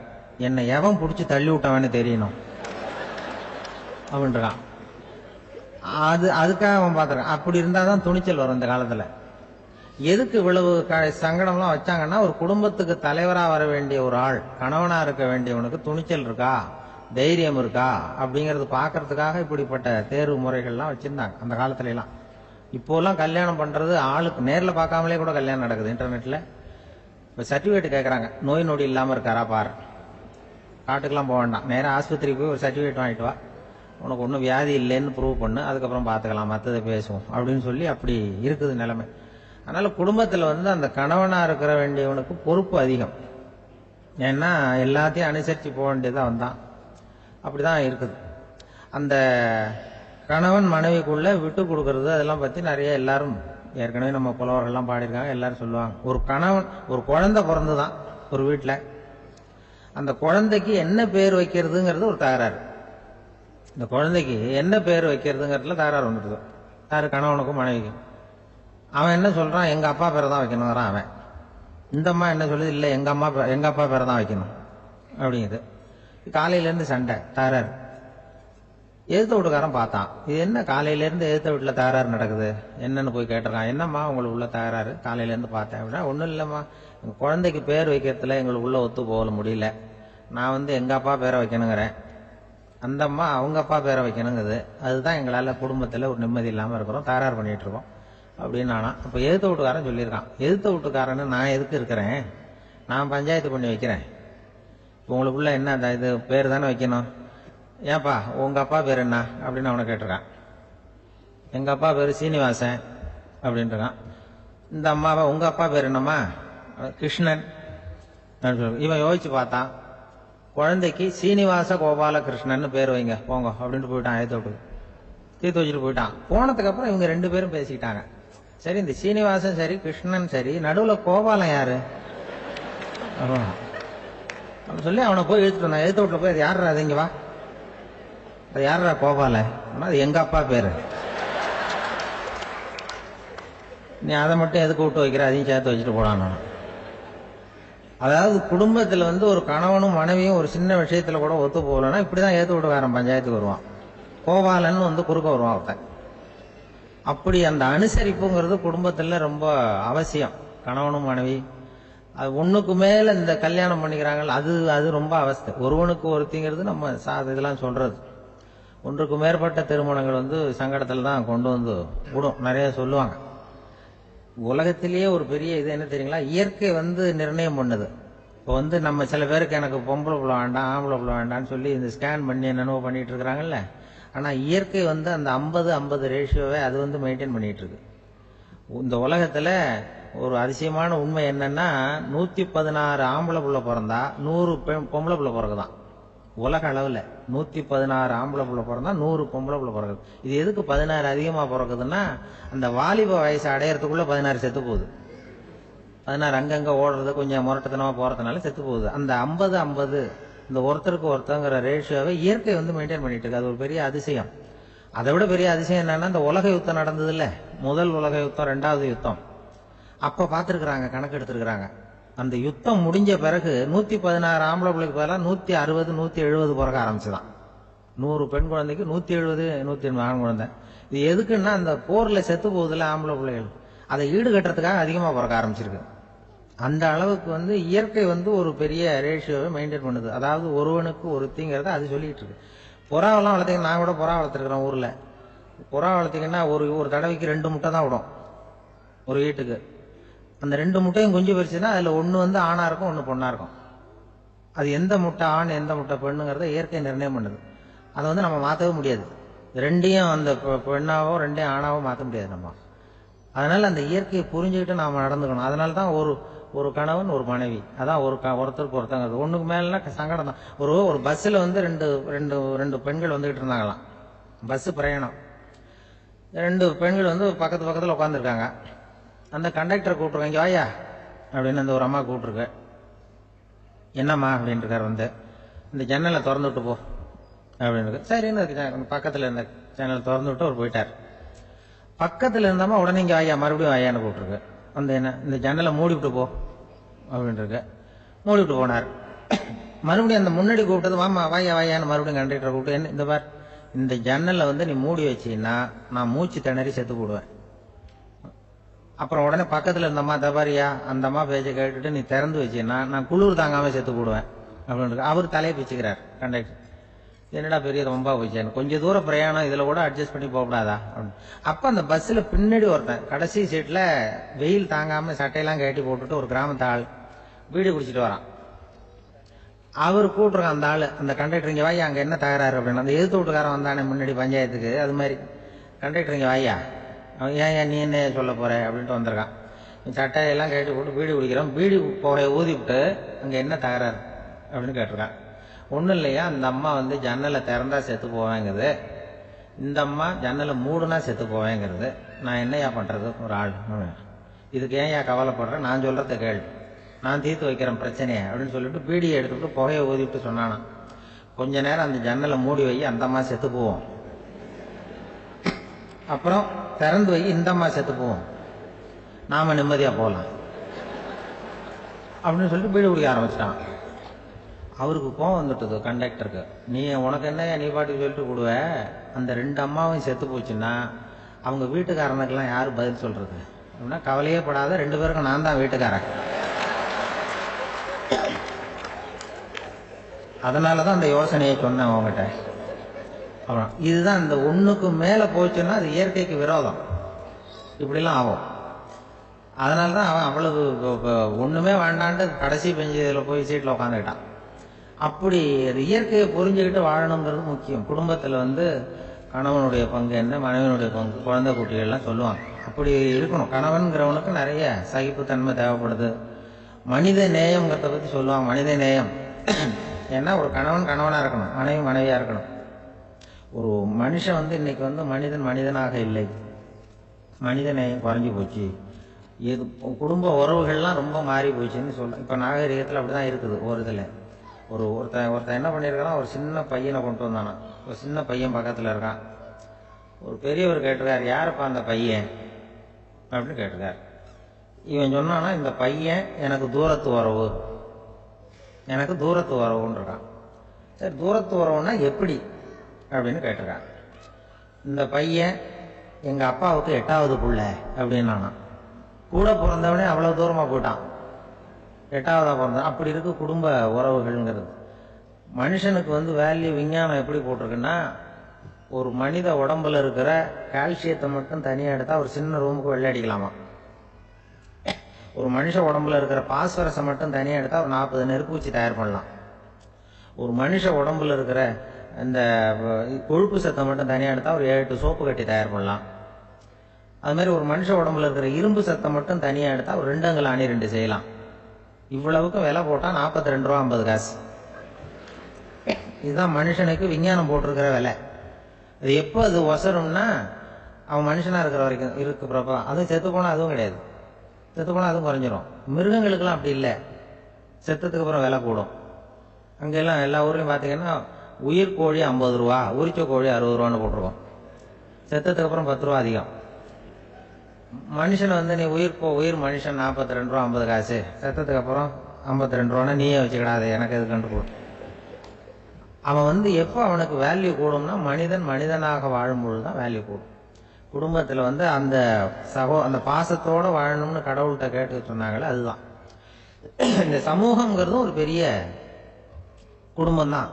என்னை எவன் பிடிச்சி தள்ளி விட்டவன்னு தெரியணும் அப்படின்றான். அதுக்காக அவன் பார்த்துருக்கான். அப்படி இருந்தாதான் துணிச்சல் வரும் இந்த காலத்துல. எதுக்கு இவ்வளவு சங்கடம்லாம் வச்சாங்கன்னா, ஒரு குடும்பத்துக்கு தலைவரா வர வேண்டிய ஒரு ஆள், கணவனா இருக்க வேண்டியவனுக்கு துணிச்சல் இருக்கா, தைரியம் இருக்கா அப்படிங்கறது பாக்குறதுக்காக இப்படிப்பட்ட தேர்வு முறைகள்லாம் வச்சிருந்தாங்க அந்த காலத்துல எல்லாம். இப்போலாம் கல்யாணம் பண்றது ஆளுக்கு நேர்ல பார்க்காமலே கூட கல்யாணம் நடக்குது இன்டர்நெட்ல. இப்ப சர்டிபிகேட் கேட்கறாங்க, நோய் நொடி இல்லாம இருக்காரா பாரு. காட்டுக்கெல்லாம் போக வேண்டாம், நேரம் ஆஸ்பத்திரிக்கு போய் ஒரு சர்டிபிகேட் வாங்கிட்டு வா, உனக்கு ஒன்றும் வியாதி இல்லைன்னு ப்ரூவ் பண்ணு, அதுக்கப்புறம் பார்த்துக்கலாம், மற்றதை பேசுவோம் அப்படின்னு சொல்லி அப்படி இருக்குது நிலைமை. அதனால குடும்பத்தில் அந்த கணவனா இருக்கிற வேண்டியவனுக்கு பொறுப்பு அதிகம். ஏன்னா எல்லாத்தையும் அனுசரித்து போக வேண்டியதான் வந்தான். அப்படிதான் இருக்குது. அந்த கணவன் மனைவிக்குள்ள விட்டு கொடுக்கறது அதெல்லாம் பத்தி நிறைய எல்லாரும் ஏற்கனவே நம்ம புலவர்கள்லாம் பாடியிருக்காங்க. எல்லாரும் சொல்லுவாங்க, ஒரு கணவன் ஒரு குழந்தை பிறந்துதான் ஒரு வீட்டில், அந்த குழந்தைக்கு என்ன பேர் வைக்கிறதுங்கிறது ஒரு தகராறு. இந்த குழந்தைக்கு என்ன பேர் வைக்கிறதுங்கிறதுல தகராறு வந்துடுது. யாரு? கணவனுக்கும் மனைவிக்கும். அவன் என்ன சொல்றான், எங்க அப்பா பேரை தான் வைக்கணுங்கிறான் அவன். இந்த அம்மா என்ன சொல்லுது, இல்ல எங்க அப்பா பேரை தான் வைக்கணும் அப்படிங்குது. காலையில இருந்து சண்டை, தகராறு. எதிர்த்த வீட்டுக்காரன் பார்த்தான், இது என்ன காலையில இருந்து எதிர்த்த வீட்டுல தகராறு நடக்குது, என்னன்னு போய் கேட்டிருக்கான். என்னம்மா உங்களுக்கு உள்ள தகராறு, காலையில இருந்து பார்த்தேன் அப்படின்னா. ஒண்ணும் இல்லம்மா, எங்க குழந்தைக்கு பேர் வைக்கிறதுல எங்களுக்கு உள்ள ஒத்து போகல முடியல, நான் எங்க அப்பா பேரை வைக்கணுங்கிறேன், அந்த அம்மா அவங்க அப்பா பேரை வைக்கணுங்குது, அதுதான் எங்களால குடும்பத்துல ஒரு நிம்மதி இல்லாம இருக்கிறோம், தகராறு பண்ணிட்டு இருக்கோம் அப்படின்னு. ஆனா அப்ப எதிர்த்த வீட்டுக்காரன் சொல்லியிருக்கான், எதிர்த்த வீட்டுக்காரன்னு நான் எதுக்கு இருக்கிறேன், நான் பஞ்சாயத்து பண்ணி வைக்கிறேன், உங்களுக்குள்ள என்ன இது பேர் தானே வைக்கணும், ஏன்பா உங்க அப்பா பேர் என்ன அப்படின்னு அவனை கேட்டிருக்கான். எங்க அப்பா பேரு சீனிவாசன் அப்படின்றான். இந்த அம்மாவை உங்க அப்பா பேர் என்னம்மா, கிருஷ்ணன். இவன் யோசிச்சு பார்த்தான், குழந்தைக்கு சீனிவாச கோபால கிருஷ்ணன் பேர் வைங்க போங்க அப்படின்ட்டு போயிட்டான். ஏத்தோட்டு தீர்த்து வச்சுட்டு போயிட்டான். போனதுக்கு அப்புறம் இவங்க 2 பேரும் பேசிக்கிட்டாங்க. சரி, இந்த சீனிவாசன் சரி கிருஷ்ணன் சரி, நடுவுல கோபாலம் யாரு அப்படின்னு சொல்லி அவனை போய் இழுத்துட்டு வந்தான். எழுத்து வீட்டுல போய் அது யாரா, அது இங்க வா, அது யாரா கோபால, அது எங்க அப்பா பேரு, நீ அதை மட்டும் எதுக்கு விட்டு வைக்கிற, அதையும் சேர்த்து வச்சுட்டு போடான். அதாவது குடும்பத்துல ஒரு கணவனும் மனைவியும் ஒரு சின்ன விஷயத்துல கூட ஒத்து போகலன்னா இப்படிதான் ஏத்து விட்டுக்காரன் பஞ்சாயத்துக்கு வருவான். கோபாலன் குறுக்க வருவான் அவன். அப்படி அந்த அனுசரிப்புங்கிறது குடும்பத்துல ரொம்ப அவசியம். கணவனும் மனைவி அது ஒண்ணுக்கு மேல இந்த கல்யாணம் பண்ணிக்கிறாங்க, அது ரொம்ப அவஸ்தை. ஒருவனுக்கு ஒருத்திங்கிறது நம்ம இதெல்லாம் சொல்றது. ஒன்றுக்கு மேற்பட்ட திருமணங்கள் சங்கடத்துல தான் கொண்டு விடும். நிறைய சொல்லுவாங்க. உலகத்திலேயே ஒரு பெரிய இது என்ன தெரியுங்களா, இயற்கை நிர்ணயம் பண்ணுது. இப்போ நம்ம சில பேருக்கு எனக்கு பொம்பளை புள்ள வேண்டாம் ஆம்பளை புள்ள வேண்டாம்னு சொல்லி இந்த ஸ்கேன் பண்ணி என்னென்னவோ பண்ணிட்டு இருக்கிறாங்கல்ல. ஆனா இயற்கை அந்த 50-50 ரேஷியோவை அது மெயின்டைன் பண்ணிட்டு இருக்கு. இந்த உலகத்துல ஒரு அதிசயமான உண்மை என்னன்னா, 116 ஆம்பளை புள்ள பிறந்தா 100 பொம்பளை புள்ள பிறகுதான். உலக அளவுல 116 ஆம்பளை புள்ள பிறந்தா 100 பொம்பளை புள்ள பிறகுது. இது எதுக்கு 16 அதிகமா பிறகுதுன்னா, அந்த வாலிப வயசு அடையறதுக்குள்ள 16 செத்து போகுது. 16 அங்கங்க ஓடுறது, கொஞ்சம் முரட்டத்தனமா போறதுனால செத்து போகுது. அந்த 50-50 இந்த ஒருத்தருக்கு ஒருத்தங்கிற ரேஷியோவை இயற்கை மெயின்டைன் பண்ணிட்டு இருக்கு. அது ஒரு பெரிய அதிசயம். அதை விட பெரிய அதிசயம் என்னன்னா, இந்த உலக யுத்தம் நடந்தது இல்ல, முதல் உலக யுத்தம், 2வது யுத்தம், அப்ப பாத்துருக்காங்க, கணக்கு எடுத்திருக்கிறாங்க. அந்த யுத்தம் முடிஞ்ச பிறகு 116 ஆம்பளை பிள்ளைக்கு பதிலாக 160 170 பிறக்க ஆரம்பிச்சுதான். 100 பெண் குழந்தைக்கு 170 180 ஆண் குழந்தை. இது எதுக்குன்னா, அந்த போர்ல செத்து போகுதுல ஆம்பளை பிள்ளைகள், அதை ஈடுகட்டுறதுக்காக அதிகமா பிறக்க ஆரம்பிச்சிருக்கு. அந்த அளவுக்கு இயற்கை ஒரு பெரிய ரேஷியோவை மெயின்டைன் பண்ணுது. அதாவது ஒருவனுக்கு ஒருத்திங்கிறத அது சொல்லிட்டு இருக்கு. புறாவெல்லாம் வளர்த்தீங்கன்னா, நான் கூட புறா வளர்த்துருக்கிறேன் ஊர்ல. புறா வளர்த்தீங்கன்னா ஒரு தடவைக்கு 2 முட்டை தான் விடும் ஒரு வீட்டுக்கு. அந்த 2 முட்டையும் குஞ்சு பறிச்சுன்னா அதுல ஒண்ணு ஆணா இருக்கும், ஒண்ணு பொண்ணா இருக்கும். அது எந்த முட்டை ஆண் எந்த முட்டை பெண்ணுங்கிறத இயற்கை நிர்ணயம் பண்ணுது. அதை நம்ம மாற்றவே முடியாது. ரெண்டையும் அந்த பெண்ணாவோ 2 ஆணாவோ மாற்ற முடியாது நம்ம. அதனால அந்த இயற்கையை புரிஞ்சுக்கிட்டு நாம நடந்துக்கணும். அதனாலதான் ஒரு கணவன் ஒரு மனைவி, அதான் ஒருத்தருக்கு ஒருத்தங்கிறது. ஒண்ணுக்கு மேல சங்கடம் தான். ஒரு பஸ்ல ரெண்டு பெண்கள் வந்துகிட்டு இருந்தாங்களாம். பஸ் பிரயாணம். 2 பெண்கள் பக்கத்து பக்கத்துல உட்காந்துருக்காங்க. அந்த கண்டக்டரை கூப்பிட்டுருக்காங்க, வாயா அப்படின்னு அந்த ஒரு அம்மா கூப்பிட்டுருக்கு. என்னம்மா அப்படின்னு இருக்கார். வந்து இந்த ஜன்னலை திறந்து விட்டு போ அப்படின்னு இருக்கு. சரின்னு பக்கத்தில் இருந்த ஜன்னலை திறந்து விட்டு அவர் போயிட்டார். பக்கத்தில் இருந்தாமா உடனே இங்கே வாயா மறுபடியும் வாயான்னு கூப்பிட்டுருக்கு. வந்து என்ன இந்த ஜன்னலை மூடி விட்டு போ அப்படின்ட்டு மூடி விட்டு போனார். மறுபடியும் அந்த முன்னாடி கூப்பிட்டது வாமா வாயா வாயான்னு மறுபடியும் கண்டக்டரை கூப்பிட்டு என்ன இந்த பார் இந்த ஜன்னலை வந்து நீ மூடி வச்சின்னா நான் மூச்சு திணறி செத்து போடுவேன். அப்புறம் உடனே பக்கத்தில் இருந்தம்மா தபாரியா அந்த அம்மா பேச்சை கேட்டுட்டு நீ திறந்து வச்சின்னா நான் குளிர் தாங்காம செத்து போடுவேன் அப்படின்னு அவர் தலையை பிச்சுக்கிறார் கண்டக்டர். என்னடா பெரிய ரொம்ப போச்சேன்னு கொஞ்சம் தூரம் பிரயாணம் இதில் கூட அட்ஜஸ்ட் பண்ணி போகக்கூடாதா அப்படின்னு. அப்போ அந்த பஸ்ஸில் பின்னாடி ஒருத்தன் கடைசி சீட்டில் வெயில் தாங்காமல் சட்டையெல்லாம் கட்டி போட்டுட்டு ஒரு கிராமத்து ஆள் வீடு குடிச்சிட்டு வரான். அவர் கூப்பிட்ருக்கான் அந்த ஆள் அந்த கண்டக்டர் இங்கே வாயா அங்கே என்ன தகராறு அப்படின்னு. அந்த எதிர்த்து வீட்டுக்காரன் வந்தானே முன்னாடி பஞ்சாயத்துக்கு அது மாதிரி கண்டக்டர் இங்கே வாயா அவன் ஏன் நீ என்ன சொல்ல போற அப்படின்ட்டு வந்திருக்கான். சட்டையெல்லாம் கட்டி போட்டு பீடி குடிக்கிறான். பீடி புகையை ஊதி விட்டு அங்கே என்ன தகராறு அப்படின்னு கேட்டிருக்கான். ஒன்றும் இல்லையா அந்த அம்மா வந்து ஜன்னலை திறந்தா செத்து போவேங்கிறது, இந்த அம்மா ஜன்னலை மூடுனா செத்து போவேங்கிறது. நான் என்னையா பண்ணுறது ஒரு ஆள் இதுக்கு ஏன் கவலைப்படுறேன் நான் சொல்கிறத கேள் நான் தீர்த்து வைக்கிறேன் பிரச்சனையை அப்படின்னு சொல்லிட்டு பீடியை எடுத்துவிட்டு புகையை ஊதிவிட்டு சொன்னானா கொஞ்ச நேரம் அந்த ஜன்னலை மூடி வை அந்த அம்மா செத்து போவோம், அப்புறம் திறந்து வை இந்த அம்மா செத்து போவோம், நாம நிம்மதியாக போகலாம் அப்படின்னு சொல்லிட்டு பீடி குடிக்க ஆரம்பிச்சிட்டான். அவருக்கு கோவம் வந்துட்டது கண்டக்டருக்கு. நீ உனக்கு என்ன நீ பாட்டுக்கு சொல்லிட்டு கொடுவ அந்த ரெண்டு அம்மாவும் செத்து போச்சுன்னா அவங்க வீட்டுக்காரனுக்கெல்லாம் யார் பதில் சொல்றது அப்படின்னா கவலையே படாத ரெண்டு பேருக்கும் நான் தான் வீட்டுக்காரன். அதனாலதான் அந்த யோசனையை சொன்னேன் அவங்ககிட்ட. அப்புறம் இதுதான் இந்த ஒண்ணுக்கு மேல போச்சுன்னா அது இயற்கைக்கு விரோதம், இப்படிலாம் ஆகும். அதனாலதான் அவன் அவ்வளவு ஒண்ணுமே வேண்டான்ட்டு கடைசி பெஞ்சதில் போய் சீட்டில் உட்காந்துக்கிட்டான். அப்படி இயற்கையை புரிஞ்சுக்கிட்டு வாழணுங்கிறது முக்கியம். குடும்பத்தில் வந்து கணவனுடைய பங்கு என்ன மனைவனுடைய பங்கு குழந்தை குட்டிகள்லாம் சொல்லுவாங்க. அப்படி இருக்கணும். கணவன்கிறவனுக்கு நிறைய சகிப்புத்தன்மை தேவைப்படுது. மனித நேயம்ங்கிறத பற்றி சொல்லுவாங்க. மனித நேயம் ஏன்னா ஒரு கணவன் கணவனாக இருக்கணும், மனைவி மனைவியாக இருக்கணும். ஒரு மனுஷன் வந்து இன்னைக்கு வந்து மனிதன் மனிதனாக இல்லை, மனித நேயம் குறைஞ்சி போச்சு, இது குடும்ப உறவுகள்லாம் ரொம்ப மாறி போச்சுன்னு சொல்ல. இப்போ நாகரிகத்தில் அப்படி தான் இருக்குது. ஒரு இதில் ஒருத்தன் என்ன பண்ணியிருக்கான், ஒரு சின்ன பையனை கொண்டு வந்தானா. ஒரு சின்ன பையன் பக்கத்தில் இருக்கான். ஒரு பெரியவர் கேட்டிருக்கார் யாருப்பா அந்த பையன் அப்படின்னு கேட்டிருக்கார். இவன் சொன்னானா இந்த பையன் எனக்கு தூரத்து உறவு, எனக்கு தூரத்து உறவுன்னு இருக்கான். சரி தூரத்து உறவுன்னா எப்படி அப்படின்னு கேட்டிருக்கான். இந்த பையன் எங்கள் அப்பாவுக்கு 8வது புள்ள அப்படின்னானா. கூட பிறந்தவனே அவ்வளோ தூரமாக போயிட்டான், 8வதாக பிறந்தான். அப்படி இருக்கு குடும்ப உறவுகள்ங்கிறது. மனுஷனுக்கு வந்து வேல்யூ விஞ்ஞானம் எப்படி போட்டிருக்குன்னா ஒரு மனித உடம்புல இருக்கிற கால்சியத்தை மட்டும் தனியாக எடுத்தால் ஒரு சின்ன ரூமுக்கு வெள்ளை அடிக்கலாமா. ஒரு மனுஷ உடம்புல இருக்கிற பாஸ்பரஸை மட்டும் தனியாக எடுத்தால் ஒரு 40 நெருப்பு வச்சு தயார் பண்ணலாம். ஒரு மனுஷ உடம்புல இருக்கிற இந்த கொழுப்பு சத்தை மட்டும் தனியாக எடுத்தால் ஒரு 7 சோப்பு கட்டி தயார் பண்ணலாம். அது மாதிரி ஒரு மனுஷ உடம்புல இருக்கிற இரும்பு சத்தை மட்டும் தனியாக எடுத்தால் ஒரு 2 அங்குல அணி 2 செய்யலாம். இவ்வளவுக்கு விலை போட்டால் 42 ரூபா 50 காசு. இதுதான் மனுஷனுக்கு விஞ்ஞானம் போட்டிருக்கிற விலை. அது எப்போ அது ஒசரும்னா அவன் மனுஷனாக இருக்கிற வரைக்கும் இருக்கிறப்ப. அதுவும் செத்து போனால் அதுவும் கிடையாது, செத்து போனால் அதுவும் குறைஞ்சிரும். மிருகங்களுக்கெல்லாம் அப்படி இல்லை, செத்ததுக்கு அப்புறம் விலை கூடும். அங்கெல்லாம் எல்லா ஊர்லையும் பார்த்தீங்கன்னா உயிர் கோழி 50 ரூபா, உரிச்ச கோழி 60 ரூபான்னு போட்டிருக்கோம். செத்ததுக்கு அப்புறம் 10 ரூபா அதிகம். மனுஷன் வந்து நீ உயிர் மனுஷன் 42 ரூபா 50 காசு, செத்ததுக்கு அப்புறம் 52 ரூபான்னா நீயே வச்சுக்கிடாது எனக்கு எது கண்டு போடும். அவன் வந்து எப்போ அவனுக்கு வேல்யூ கூடும்னா மனிதன் மனிதனாக வாழும்பொழுது தான் வேல்யூ கூடும். குடும்பத்தில் வந்து அந்த பாசத்தோடு வாழணும்னு கடவுள்கிட்ட கேட்டு சொன்னாங்களே அதுதான். இந்த சமூகங்கிறதும் ஒரு பெரிய குடும்பம் தான்.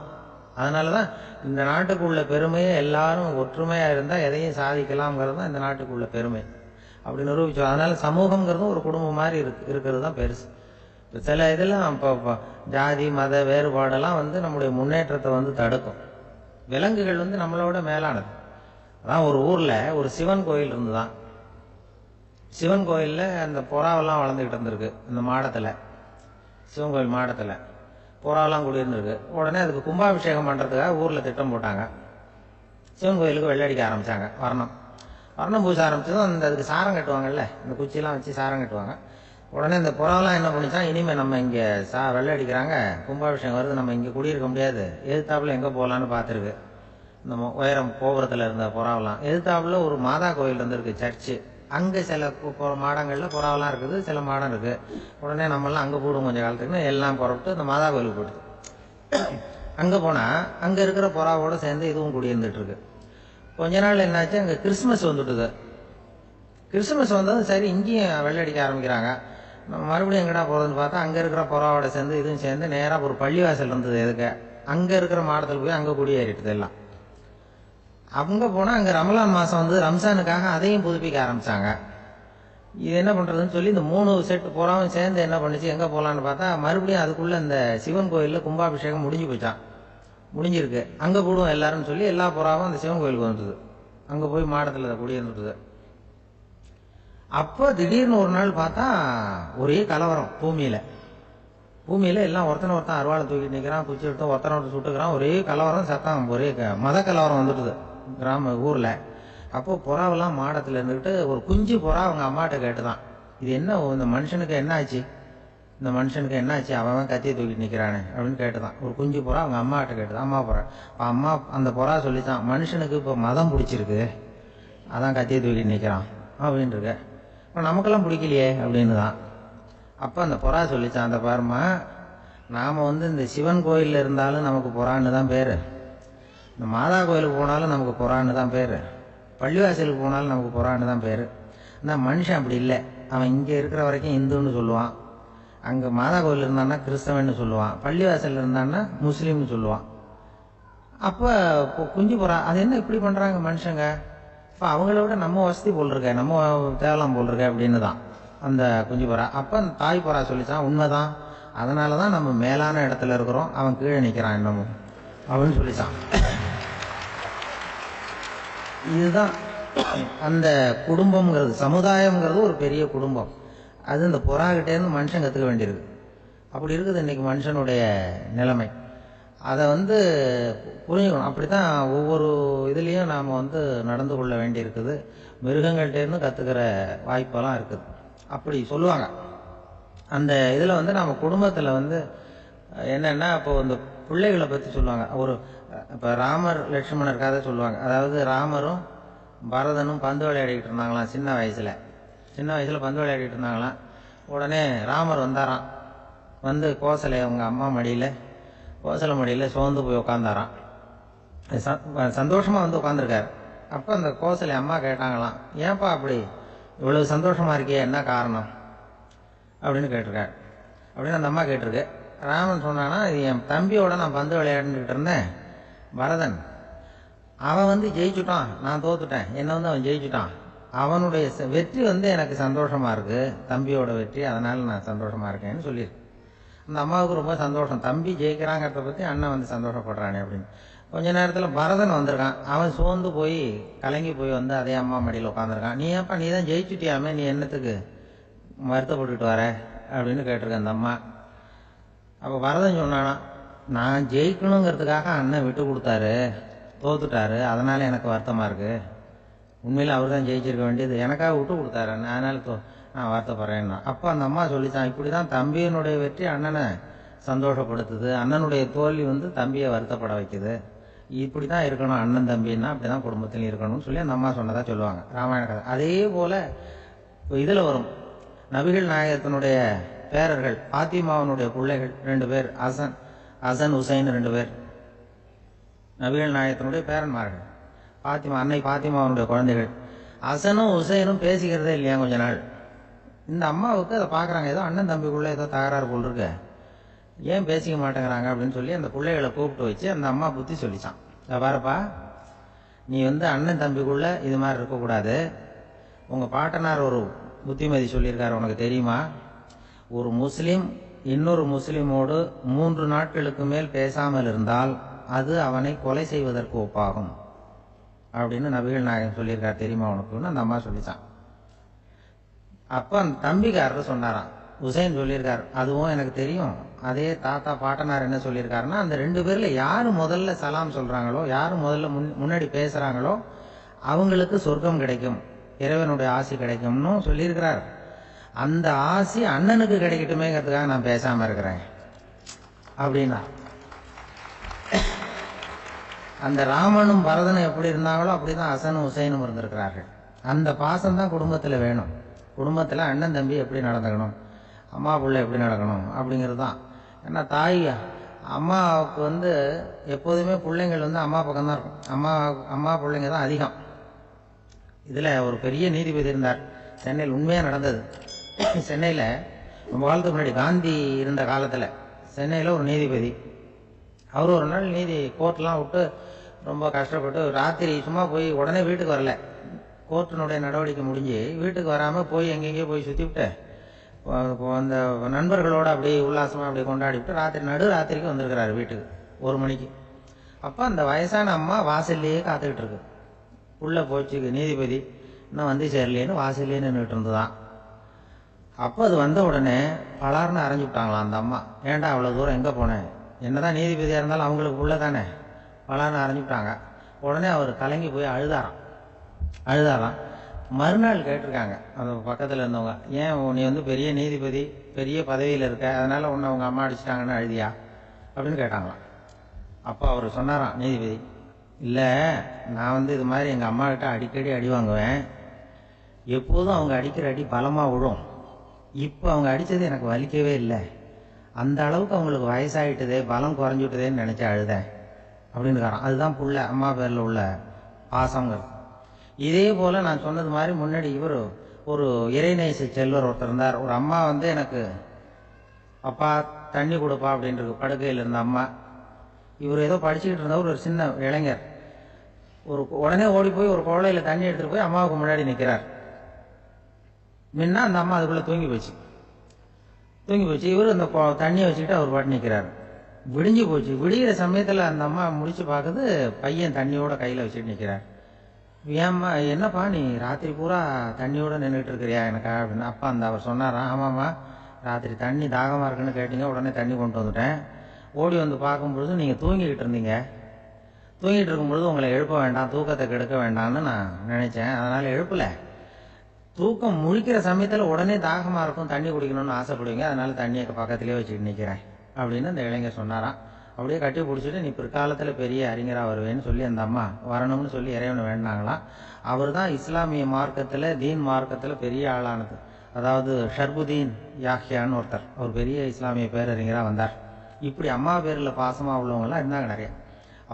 அதனால தான் இந்த நாட்டுக்குள்ள பெருமையை எல்லாரும் ஒற்றுமையாக இருந்தால் எதையும் சாதிக்கலாம்ங்கிறது தான் இந்த நாட்டுக்குள்ள பெருமை அப்படி நிரூபிச்சோம். அதனால சமூகங்கிறதும் ஒரு குடும்பம் மாதிரி இருக்கிறது தான் பெருசு. சில இதெல்லாம் இப்போ ஜாதி மத வேறுபாடெல்லாம் வந்து நம்முடைய முன்னேற்றத்தை வந்து தடுக்கும். விலங்குகள் வந்து நம்மளோட மேலானது. அதான் ஒரு ஊரில் ஒரு சிவன் கோயில் இருந்துதான். சிவன் கோயிலில் அந்த புறாவெல்லாம் வளர்ந்துக்கிட்டு இருந்திருக்கு. இந்த மாடத்தில், சிவன் கோயில் மாடத்தில் புறாவெல்லாம் குடியிருந்துருக்கு. உடனே அதுக்கு கும்பாபிஷேகம் பண்ணுறதுக்காக ஊரில் திட்டம் போட்டாங்க. சிவன் கோயிலுக்கு வெள்ளடிக்க ஆரம்பித்தாங்க. வர்ணம் பூச ஆரம்பிச்சதும் அதுக்கு சாரம் கட்டுவாங்கல்ல, இந்த குச்சியெல்லாம் வச்சு சாரம் கட்டுவாங்க. உடனே இந்த புறாவெல்லாம் என்ன பண்ணிச்சான், இனிமேல் நம்ம இங்கே வெள்ளை அடிக்கிறாங்க, கும்பாபிஷேகம் வருது, நம்ம இங்கே குடியிருக்க முடியாது, எதிர்த்தாப்புல எங்கே போகலான்னு பார்த்துருக்கு. இந்த உயரம் கோபுரத்தில் இருந்த புறாவெல்லாம் எதிர்த்தாப்புல ஒரு மாதா கோயில் இருந்திருக்கு, சர்ச்சு. அங்கே சில மாடங்களில் புறாவெல்லாம் இருக்குது, சில மாடம் இருக்குது. உடனே நம்மளாம் அங்கே போடுவோம் கொஞ்சம் காலத்துக்குன்னு எல்லாம் புறப்பட்டு இந்த மாதா கோயிலுக்கு போடுது. அங்கே போனால் அங்கே இருக்கிற புறாவோடு சேர்ந்து இதுவும் குடியிருந்துட்டு இருக்கு. கொஞ்ச நாள் என்னாச்சு, அங்கே கிறிஸ்மஸ் வந்துட்டுது. கிறிஸ்மஸ் வந்ததும் சரி இங்கேயும் வெள்ளை அடிக்க ஆரம்பிக்கிறாங்க. நம்ம மறுபடியும் எங்கடா போகிறதுன்னு பார்த்தா அங்கே இருக்கிற புறாவோட சேர்ந்து இதுவும் சேர்ந்து நேராக ஒரு பள்ளிவாசல் இருந்தது. எதுக்கு அங்கே இருக்கிற மாடத்தில் போய் அங்கே குடியேறிட்டுது எல்லாம். அங்கே போனால் அங்கே ரமலான் மாதம் வந்து ரம்ஜானுக்காக அதையும் புதுப்பிக்க ஆரம்பித்தாங்க. இது என்ன பண்ணுறதுன்னு சொல்லி இந்த 3 செட்டு புறாவும் சேர்ந்து என்ன பண்ணிச்சு, எங்கே போகலான்னு பார்த்தா மறுபடியும் அதுக்குள்ளே இந்த சிவன் கோயிலில் கும்பாபிஷேகம் முடிஞ்சு போச்சான். முடிஞ்சிருக்கு, அங்கே போடுவோம் எல்லாருன்னு சொல்லி எல்லா புறாவும் அந்த சிவன் கோயிலுக்கு வந்துடுது. அங்கே போய் மாடத்தில் குடியிருந்துட்டுது. அப்போ திடீர்னு ஒரு நாள் பார்த்தா ஒரே கலவரம் பூமியில் எல்லாம் ஒருத்தன் அருவாளை தூக்கிட்டு நிற்கிறான், குச்சி எடுத்து ஒருத்தனை சுட்டுக்கிறான், ஒரே கலவரம், சத்தம், ஒரே மத கலவரம் வந்துடுது ஊரில். அப்போ புறாவெல்லாம் மாடத்தில் இருந்துக்கிட்டு ஒரு குஞ்சு புறா அவங்க அம்மாட்ட கேட்டுதான், இது என்ன இந்த மனுஷனுக்கு என்ன ஆச்சு, அவன் கத்தியை தூக்கிட்டு நிற்கிறானே அப்படின்னு கேட்டுதான். ஒரு குஞ்சு புறா அவங்க அம்மாட்ட கேட்டுதான், அம்மா புறா. அம்மா அந்த புறா சொல்லித்தான், மனுஷனுக்கு இப்போ மதம் பிடிச்சிருக்கு, அதான் கத்தியை தூக்கிட்டு நிற்கிறான் அப்படின்னு இருக்கு. இப்போ நமக்கெல்லாம் பிடிக்கலையே அப்படின்னு தான். அப்போ அந்த புறா சொல்லித்தான், அந்த பாருமா, நாம் வந்து இந்த சிவன் கோயிலில் இருந்தாலும் நமக்கு புறான்னு தான் பேர், இந்த மாதா கோயிலுக்கு போனாலும் நமக்கு புறான்னு தான் பேர், பள்ளிவாசலுக்கு போனாலும் நமக்கு புறான்னு தான் பேர். ஆனால் மனுஷன் அப்படி இல்லை. அவன் இங்கே இருக்கிற வரைக்கும் இந்துன்னு சொல்லுவான், அங்கே மாதா கோயில் இருந்தான்னா கிறிஸ்தவன்னு சொல்லுவான், பள்ளிவாசல் இருந்தான்னா முஸ்லீம்னு சொல்லுவான். அப்போ குஞ்சு புறா அது என்ன இப்படி பண்ணுறாங்க மனுஷங்க, இப்போ அவங்கள விட நம்ம வசதி போல் இருக்க, நம்ம தேவலாம் போல் இருக்க அப்படின்னு தான் அந்த குஞ்சு புறா. அப்போ அந்த தாய் புறா சொல்லிச்சான், உண்மைதான், அதனால தான் நம்ம மேலான இடத்துல இருக்கிறோம், அவன் கீழே நிற்கிறான் இன்னமும் அப்படின்னு சொல்லிச்சான். இதுதான் அந்த குடும்பம்ங்கிறது, சமுதாயம்ங்கிறது ஒரு பெரிய குடும்பம். அது இந்த புறாகிட்டேருந்து மனுஷன் கற்றுக்க வேண்டியிருக்கு. அப்படி இருக்குது இன்றைக்கி மனுஷனுடைய நிலைமை. அதை வந்து புரிஞ்சுக்கணும். அப்படி தான் ஒவ்வொரு இதுலேயும் நாம் வந்து நடந்து கொள்ள வேண்டியிருக்குது. மிருகங்கள்டேருந்து கற்றுக்கிற வாய்ப்பெல்லாம் இருக்குது. அப்படி சொல்லுவாங்க. அந்த இதில் வந்து நம்ம குடும்பத்தில் வந்து என்னென்னா, இப்போ இந்த பிள்ளைகளை பற்றி சொல்லுவாங்க. இப்போ ராமர் லட்சுமணர் கதை சொல்லுவாங்க. அதாவது ராமரும் பரதனும் பந்து விளையாடிக்கிட்டு இருந்தாங்களாம் சின்ன வயசில் பந்து விளையாடிட்டு இருந்தாங்களாம். உடனே ராமர் வந்தாராம், வந்து அவங்க அம்மா கோசலை மடியில் சோர்ந்து போய் உட்காந்தாராம். சந்தோஷமாக வந்து உட்காந்துருக்காரு. அப்போ அந்த கோசலை அம்மா கேட்டாங்களாம், ஏன்ப்பா அப்படி இவ்வளவு சந்தோஷமாக இருக்கியே, என்ன காரணம் அப்படின்னு கேட்டிருக்காரு. அப்படின்னு அந்த அம்மா கேட்டிருக்கு. ராமன் சொன்னானா, இது என் தம்பியோட நான் பந்து விளையாண்டுக்கிட்டு இருந்தேன், பரதன் அவன் வந்து ஜெயிச்சுட்டான், நான் தோத்துட்டேன், என்னை வந்து அவன் ஜெயிச்சுட்டான், அவனுடைய வெற்றி வந்து எனக்கு சந்தோஷமாக இருக்குது, தம்பியோட வெற்றி, அதனால் நான் சந்தோஷமாக இருக்கேன்னு சொல்லியிருக்கு. அந்த அம்மாவுக்கு ரொம்ப சந்தோஷம், தம்பி ஜெயிக்கிறாங்கிறத பற்றி அண்ணன் வந்து சந்தோஷப்படுறானே அப்படின்னு. கொஞ்ச நேரத்தில் பரதன் வந்திருக்கான். அவன் சோர்ந்து போய் கலங்கி போய் வந்து அதே அம்மா மடியில் உட்காந்துருக்கான். நீ ஏப்பா நீ தான் ஜெயிச்சுட்டியாமே, நீ என்னத்துக்கு வருத்தப்பட்டுட்டு வர அப்படின்னு கேட்டிருக்கேன் அந்த அம்மா. அப்போ பரதன் சொன்னானா, நான் ஜெயிக்கணுங்கிறதுக்காக அண்ணன் விட்டு கொடுத்தாரு, தோத்துட்டாரு, அதனால எனக்கு வருத்தமாக இருக்குது, உண்மையில் அவர் தான் ஜெயிச்சிருக்க வேண்டியது, எனக்காக விட்டு கொடுத்தாரு, அதனால நான் வருத்தப்படுறேன்னா. அப்போ அந்த அம்மா சொல்லித்தான், இப்படி தான் தம்பியினுடைய வெற்றி அண்ணனை சந்தோஷப்படுத்துது, அண்ணனுடைய தோல்வி வந்து தம்பியை வருத்தப்பட வைக்குது, இப்படி தான் இருக்கணும் அண்ணன் தம்பின்னா, அப்படி தான் குடும்பத்திலையும் இருக்கணும்னு சொல்லி அந்த அம்மா சொன்னதாக சொல்லுவாங்க ராமாயண கதை. அதே போல் இதில் வரும், நபிகள் நாயகத்தினுடைய பேரர்கள் பாத்திமாவனுடைய பிள்ளைகள் 2 பேர், ஹசன் ஹுசைன் 2 பேர் நபிகள் நாயகத்தினுடைய பேரன்மார்கள். அன்னை பாத்திமாவனுடைய குழந்தைகள். ஹசனும் ஹுசைனும் பேசிக்கிறதே இல்லையா கொஞ்ச நாள். இந்த அம்மாவுக்கு அதை பார்க்குறாங்க, ஏதோ அண்ணன் தம்பிக்குள்ளே ஏதோ தகராறு போல் இருக்கு, ஏன் பேசிக்க மாட்டேங்கிறாங்க அப்படின்னு சொல்லி அந்த பிள்ளைகளை கூப்பிட்டு வச்சு அந்த அம்மா புத்தி சொல்லிச்சான். பாருப்பா, நீ வந்து அண்ணன் தம்பிக்குள்ளே இது மாதிரி இருக்கக்கூடாது, உங்கள் பாட்டனார் ஒரு புத்திமதி சொல்லியிருக்காரு, உனக்கு தெரியுமா, ஒரு முஸ்லீம் இன்னொரு முஸ்லீமோடு 3 நாட்களுக்கு மேல் பேசாமல் இருந்தால் அது அவனை கொலை செய்வதற்கு ஒப்பாகும் அப்படின்னு நபிகள் நாயகம் சொல்லியிருக்கார், தெரியுமா உனக்குன்னு அந்த அம்மா சொல்லிச்சான். அப்போ அந்த தம்பிக்காரர் சொன்னாராம், ஹுசைன் சொல்லியிருக்கார், அதுவும் எனக்கு தெரியும், அதே தாத்தா பாட்டனார் என்ன சொல்லியிருக்காருன்னா, அந்த 2 பேரில் யார் முதல்ல சலாம் சொல்கிறாங்களோ, யார் முதல்ல முன்னாடி பேசுகிறாங்களோ அவங்களுக்கு சொர்க்கம் கிடைக்கும், இறைவனுடைய ஆசி கிடைக்கும்னு சொல்லியிருக்கிறார். அந்த ஆசி அண்ணனுக்கு கிடைக்கட்டுமேங்கிறதுக்காக நான் பேசாம இருக்கிறேன் அப்படின்னா. அந்த ராமனும் பரதனும் எப்படி இருந்தாங்களோ அப்படிதான் ஹசனும் ஹுசைனும் இருந்திருக்கிறார்கள். அந்த பாசம் தான் குடும்பத்துல வேணும். குடும்பத்துல அண்ணன் தம்பி எப்படி நடந்துக்கணும், அம்மா பிள்ளை எப்படி நடக்கணும் அப்படிங்கிறது தான். ஏன்னா தாய் அம்மாவுக்கு எப்போதுமே பிள்ளைங்கள் அம்மா பக்கம் தான் இருக்கும். அம்மா பிள்ளைங்க தான் அதிகம். இதுல ஒரு பெரிய நீதிபதி இருந்தார் சென்னையில், உண்மையா நடந்தது. சென்னையில ரொம்ப காலத்துக்கு முன்னாடி காந்தி இருந்த காலத்துல சென்னையில ஒரு நீதிபதி, அவர் ஒரு நாள் கோர்ட்லாம் விட்டு ரொம்ப கஷ்டப்பட்டு ராத்திரி சும்மா போய் உடனே வீட்டுக்கு வரல. கோர்ட்டினுடைய நடவடிக்கை முடிஞ்சு வீட்டுக்கு வராம போய் எங்கெங்கேயோ போய் சுத்தி விட்டு அந்த நண்பர்களோட அப்படியே உல்லாசமா அப்படியே கொண்டாடிவிட்டு நடு ராத்திரிக்கு வந்திருக்கிறாரு வீட்டுக்கு 1 மணிக்கு. அப்ப அந்த வயசான அம்மா வாசல்லையே காத்துக்கிட்டு இருக்கு. உள்ள போச்சு நீதிபதி இன்னும் சேரலேன்னு வாசல்லையே நின்றுட்டு இருந்துதான். அப்போ அது வந்த உடனே பலார்னு அரைஞ்சு விட்டாங்களாம் அந்த அம்மா. ஏன்டா அவ்வளவு தூரம் எங்க போனேன், என்னதான் நீதிபதியா இருந்தாலும் அவங்களுக்கு உள்ள தானே, பலார்னு அரைஞ்சு விட்டாங்க. உடனே அவர் கலங்கி போய் அழுதாராம். மறுநாள் கேட்டிருக்காங்க அந்த பக்கத்துல இருந்தவங்க, ஏன் நீ பெரிய நீதிபதி, பெரிய பதவியில இருக்க, அதனால உன்னை அவங்க அம்மா அடிச்சிட்டாங்கன்னு அழுதியா அப்படின்னு கேட்டாங்களாம். அப்போ அவர் சொன்னாராம் நீதிபதி, இல்ல நான் இது மாதிரி எங்க அம்மா கிட்ட அடிக்கடி அடி வாங்குவேன். எப்போதும் அவங்க அடிக்கிற அடி பலமா விழும். இப்ப அவங்க அடிச்சது எனக்கு வலிக்கவே இல்லை. அந்த அளவுக்கு அவங்களுக்கு வயசாயிட்டதே, பலம் குறைஞ்சுட்டதேன்னு நினைச்சு அழுதேன் அப்படின்னு. அதுதான் புள்ள அம்மா பேர்ல உள்ள பாசங்கிறது. இதே போல நான் சொன்னது மாதிரி முன்னாடி இவர் ஒரு இறைநேச செல்வர் ஒருத்தர் இருந்தார். ஒரு அம்மா எனக்கு அப்பா தண்ணி கொடுப்பா அப்படின்றது படுக்கையில் இருந்த அம்மா. இவர் ஏதோ படிச்சுக்கிட்டு இருந்தவர், ஒரு சின்ன இளைஞர். உடனே ஓடி போய் ஒரு குவளையில தண்ணி எடுத்துட்டு போய் அம்மாவுக்கு முன்னாடி நிற்கிறார். முன்னா அந்த அம்மா அதுக்குள்ள தூங்கி போச்சு. இவர் அந்த தண்ணியை வச்சுக்கிட்டு அவர் பாட்டு நிற்கிறார். விடிஞ்சு போச்சு. விடிகிற சமயத்துல அந்த அம்மா முடிச்சு பார்க்குது, பையன் தண்ணியோட கையில வச்சுட்டு நிற்கிறார். ஏம்மா என்னப்பா நீ ராத்திரி பூரா தண்ணியோட நின்றுட்டு இருக்கிறியா எனக்கா அப்படின்னு. அப்பா அவர் சொன்னாராம், ஆமாம்மா ராத்திரி தண்ணி தாகமா இருக்குன்னு கேட்டீங்க, உடனே தண்ணி கொண்டு வந்துட்டேன். ஓடி வந்து பார்க்கும்பொழுது நீங்க தூங்கிக்கிட்டு இருந்தீங்க. தூங்கிட்டு இருக்கும்பொழுது உங்களை எழுப்ப வேண்டாம், தூக்கத்தை கெடுக்க வேண்டாம்னு நான் நினைச்சேன், அதனால எழுப்பல. தூக்கம் முழிக்கிற சமயத்துல உடனே தாகமா இருக்கும், தண்ணி குடிக்கணும்னு ஆசைப்படுவீங்க, அதனால தண்ணியை பக்கத்திலேயே வச்சுட்டு நிற்கிறேன் அப்படின்னு அந்த இளைஞர் சொன்னாராம். அப்படியே கட்டி பிடிச்சிட்டு நீ பிற்காலத்துல பெரிய அறிஞரா வருவேன்னு சொல்லி அந்த அம்மா வரணும்னு சொல்லி இறைவனை வேண்டாங்களாம். அவர் தான் இஸ்லாமிய மார்க்கத்துல, தீன் மார்க்கத்துல பெரிய ஆளானது. அதாவது ஷர்புதீன் யாஹ்யான்னு ஒருத்தர், அவர் பெரிய இஸ்லாமிய பேரறிஞரா வந்தார். இப்படி அம்மா பேர்ல பாசமா உள்ளவங்க எல்லாம் இருந்தாங்க நிறைய.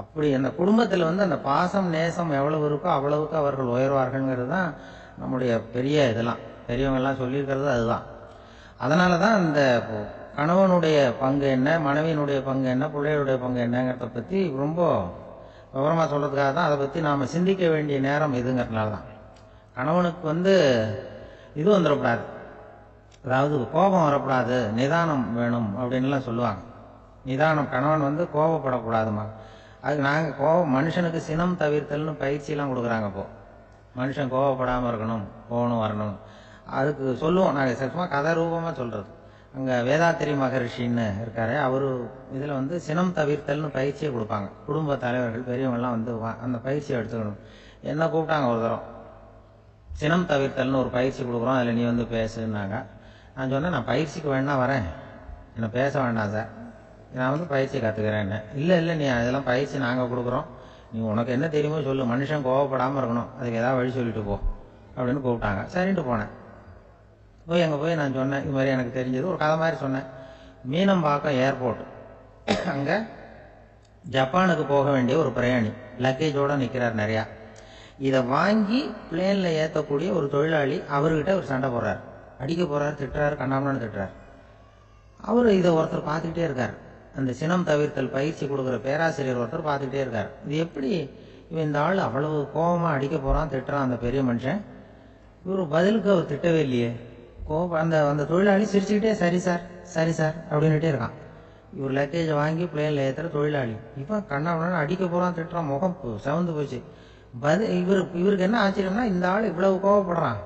அப்படி அந்த குடும்பத்துல அந்த பாசம் நேசம் எவ்வளவு இருக்கோ அவ்வளவுக்கு அவர்கள் உயர்வார்கள்ங்கிறது தான் நம்முடைய பெரிய இதெல்லாம் பெரியவங்க எல்லாம் சொல்லியிருக்கிறது அதுதான். அதனாலதான் அந்த கணவனுடைய பங்கு என்ன, மனைவியினுடைய பங்கு என்ன, பிள்ளைகளுடைய பங்கு என்னங்கிறத பத்தி ரொம்ப விவரமா சொல்றதுக்காக தான் அதை பத்தி நாம சிந்திக்க வேண்டிய நேரம் இதுங்கிறதுனால தான். கணவனுக்கு இது வந்துடக்கூடாது, அதாவது கோபம் வரக்கூடாது, நிதானம் வேணும் அப்படின்னு எல்லாம் சொல்லுவாங்க. நிதானம், கணவன் கோபப்படக்கூடாதுமா. அதுக்கு நாங்க மனுஷனுக்கு சினம் தவிர்த்தல்னு பயிற்சி எல்லாம் கொடுக்குறாங்க. இப்போ மனுஷன் கோபப்படாம இருக்கணும், போகணும் வரணும், அதுக்கு சொல்லுவோம் நாங்க. சும்மா கதை ரூபமா சொல்றது. அங்க வேதாத்திரி மகரிஷின்னு இருக்காரு, அவரு இதுல சினம் தவிர்த்தல்னு பயிற்சியை கொடுப்பாங்க. குடும்ப தலைவர்கள் பெரியவங்க எல்லாம் அந்த பயிற்சியை எடுத்துக்கணும். என்ன கூப்பிட்டாங்க ஒரு தரம், சினம் தவிர்த்தல்னு ஒரு பயிற்சி கொடுக்குறோம், அதுல நீ பேசுனாங்க. நான் சொன்னேன், நான் பயிற்சிக்கு வேணா வரேன், என்ன பேச வேண்டாம் சார், நான் பயிற்சி கத்துக்கிறேன். இல்ல நீ அதெல்லாம் பயிற்சி நாங்க கொடுக்குறோம், நீ உனக்கு என்ன தெரியுமோ சொல்லு, மனுஷன் கோவப்படாம இருக்கணும், அதுக்கு ஏதாவது வழி சொல்லிட்டு போ அப்படின்னு கூப்பிட்டாங்க. சரின்ட்டு போனேன். அங்க போய் நான் சொன்னேன், இது மாதிரி எனக்கு தெரிஞ்சது ஒரு கதை மாதிரி சொன்னேன். மீனம்பாக்கம் ஏர்போர்ட், அங்க ஜப்பானுக்கு போக வேண்டிய ஒரு பிரயாணி லக்கேஜோட நிக்கிறார் நிறையா. இதை வாங்கி பிளேன்ல ஏற்றக்கூடிய ஒரு தொழிலாளி அவர்கிட்ட ஒரு சண்டை போடுறாரு, அடிக்க போறாரு, திட்டுறாரு, கண்ணாமன்னு திட்டுறாரு. அவரு இதை ஒருத்தர் பார்த்துக்கிட்டே இருக்காரு. அந்த சினம் தவிர்த்தல் பயிற்சி கொடுக்குற பேராசிரியர் ஒருத்தர் பார்த்துக்கிட்டே இருக்காரு. இது எப்படி இந்த ஆள் அவ்வளவு கோபமா அடிக்க போறான், திட்டுறான் அந்த பெரிய மனுஷன், இவரு பதிலுக்கு அவர் திட்டவே இல்லையே. அந்த தொழிலாளி சிரிச்சுக்கிட்டே சரி சார் சரி சார் அப்படின்னுட்டே இருக்கான். இவர் லக்கேஜ் வாங்கி பிளேன்ல ஏத்துற தொழிலாளி இவன் கண்ணாமன்னு அடிக்க போறான், திட்டுறான், முகம் செவந்து போச்சு. இவருக்கு என்ன ஆச்சரியம்னா, இந்த ஆள் இவ்வளவு கோவப்படுறான்,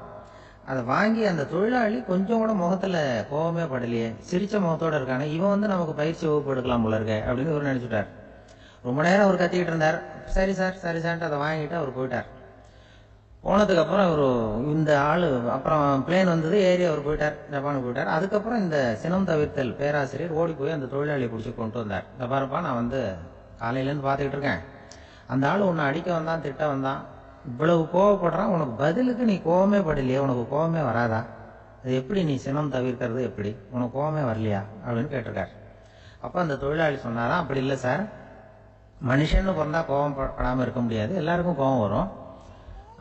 அதை வாங்கி அந்த தொழிலாளி கொஞ்சம் கூட முகத்துல கோபமே படலையே, சிரிச்ச முகத்தோட இருக்கானே, இவன் நமக்கு பயிற்சி வகுப்பு எடுக்கலாம் போல இருக்க அப்படின்னு இவர் நினைச்சுட்டார். ரொம்ப நேரம் அவர் கத்திக்கிட்டு இருந்தார். சரி சார் சரி சார்ன்ட்டு அதை வாங்கிட்டு அவர் போயிட்டார். போனதுக்கு அப்புறம் ஒரு இந்த ஆளு அப்புறம் பிளேன் வந்தது, ஏறி அவர் போயிட்டார், ஜப்பானுக்கு போயிட்டார். அதுக்கப்புறம் இந்த சினம் தவிர்த்தல் பேராசிரியர் ஓடி போய் அந்த தொழிலாளியை பிடிச்சி கொண்டு வந்தார். இந்த பாருப்பா, நான் வந்து காலையிலேருந்து பார்த்துக்கிட்டு இருக்கேன், அந்த ஆள் உன்னை அடிக்க வந்தான், திட்ட வந்தான், இவ்வளவு கோவப்படுறான், உனக்கு பதிலுக்கு நீ கோவமே படலையே, உனக்கு கோவமே வராதா, அது எப்படி நீ சினம் தவிர்க்கிறது, எப்படி உனக்கு கோவமே வரலையா அப்படின்னு கேட்டிருக்காரு. அப்போ அந்த தொழிலாளி சொன்னாராம், அப்படி இல்லை சார், மனுஷன்னு பிறந்தா கோவம் படாமல் இருக்க முடியாது, எல்லாருக்கும் கோவம் வரும்,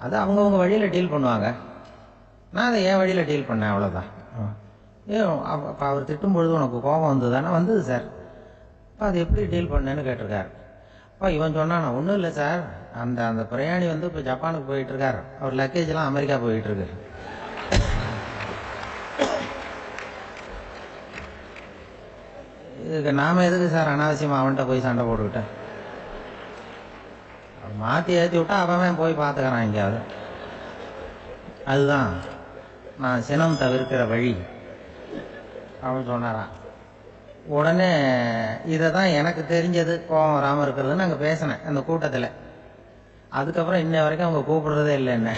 அது அவங்கவுங்க வழியில் டீல் பண்ணுவாங்க, நான் அதை என் வழியில் டீல் பண்ணேன், அவ்வளோதான். அப்போ அவர் திட்டும் பொழுது உனக்கு கோபம் வந்தது தானே? வந்தது சார். அப்போ அது எப்படி டீல் பண்ணேன்னு கேட்டிருக்காரு. அப்போ இவன் சொன்னான், நான் ஒன்றும் இல்லை சார், அந்த அந்த பிரயாணி வந்து இப்போ ஜப்பானுக்கு போயிட்டு இருக்கார், அவர் லக்கேஜெலாம் அமெரிக்கா போயிட்டு இருக்கு. இதுக்கு நாம எதுக்கு சார் அனாவசியமாக அவன்கிட்ட போய் சண்டை போட்டுக்கிட்டேன், மாற்றி ஏற்றி விட்டா அவன் போய் பார்த்துக்கிறான் எங்கேயாவது. அதுதான் நான் சினம் தவிர்க்கிற வழி அப்படின்னு சொன்னாரான். உடனே இதை தான் எனக்கு தெரிஞ்சது கோபம் வராமல் இருக்கிறதுன்னு அங்கே பேசினேன் அந்த கூட்டத்தில். அதுக்கப்புறம் இன்ன வரைக்கும் அவங்க கூப்பிடுறதே இல்லை என்ன.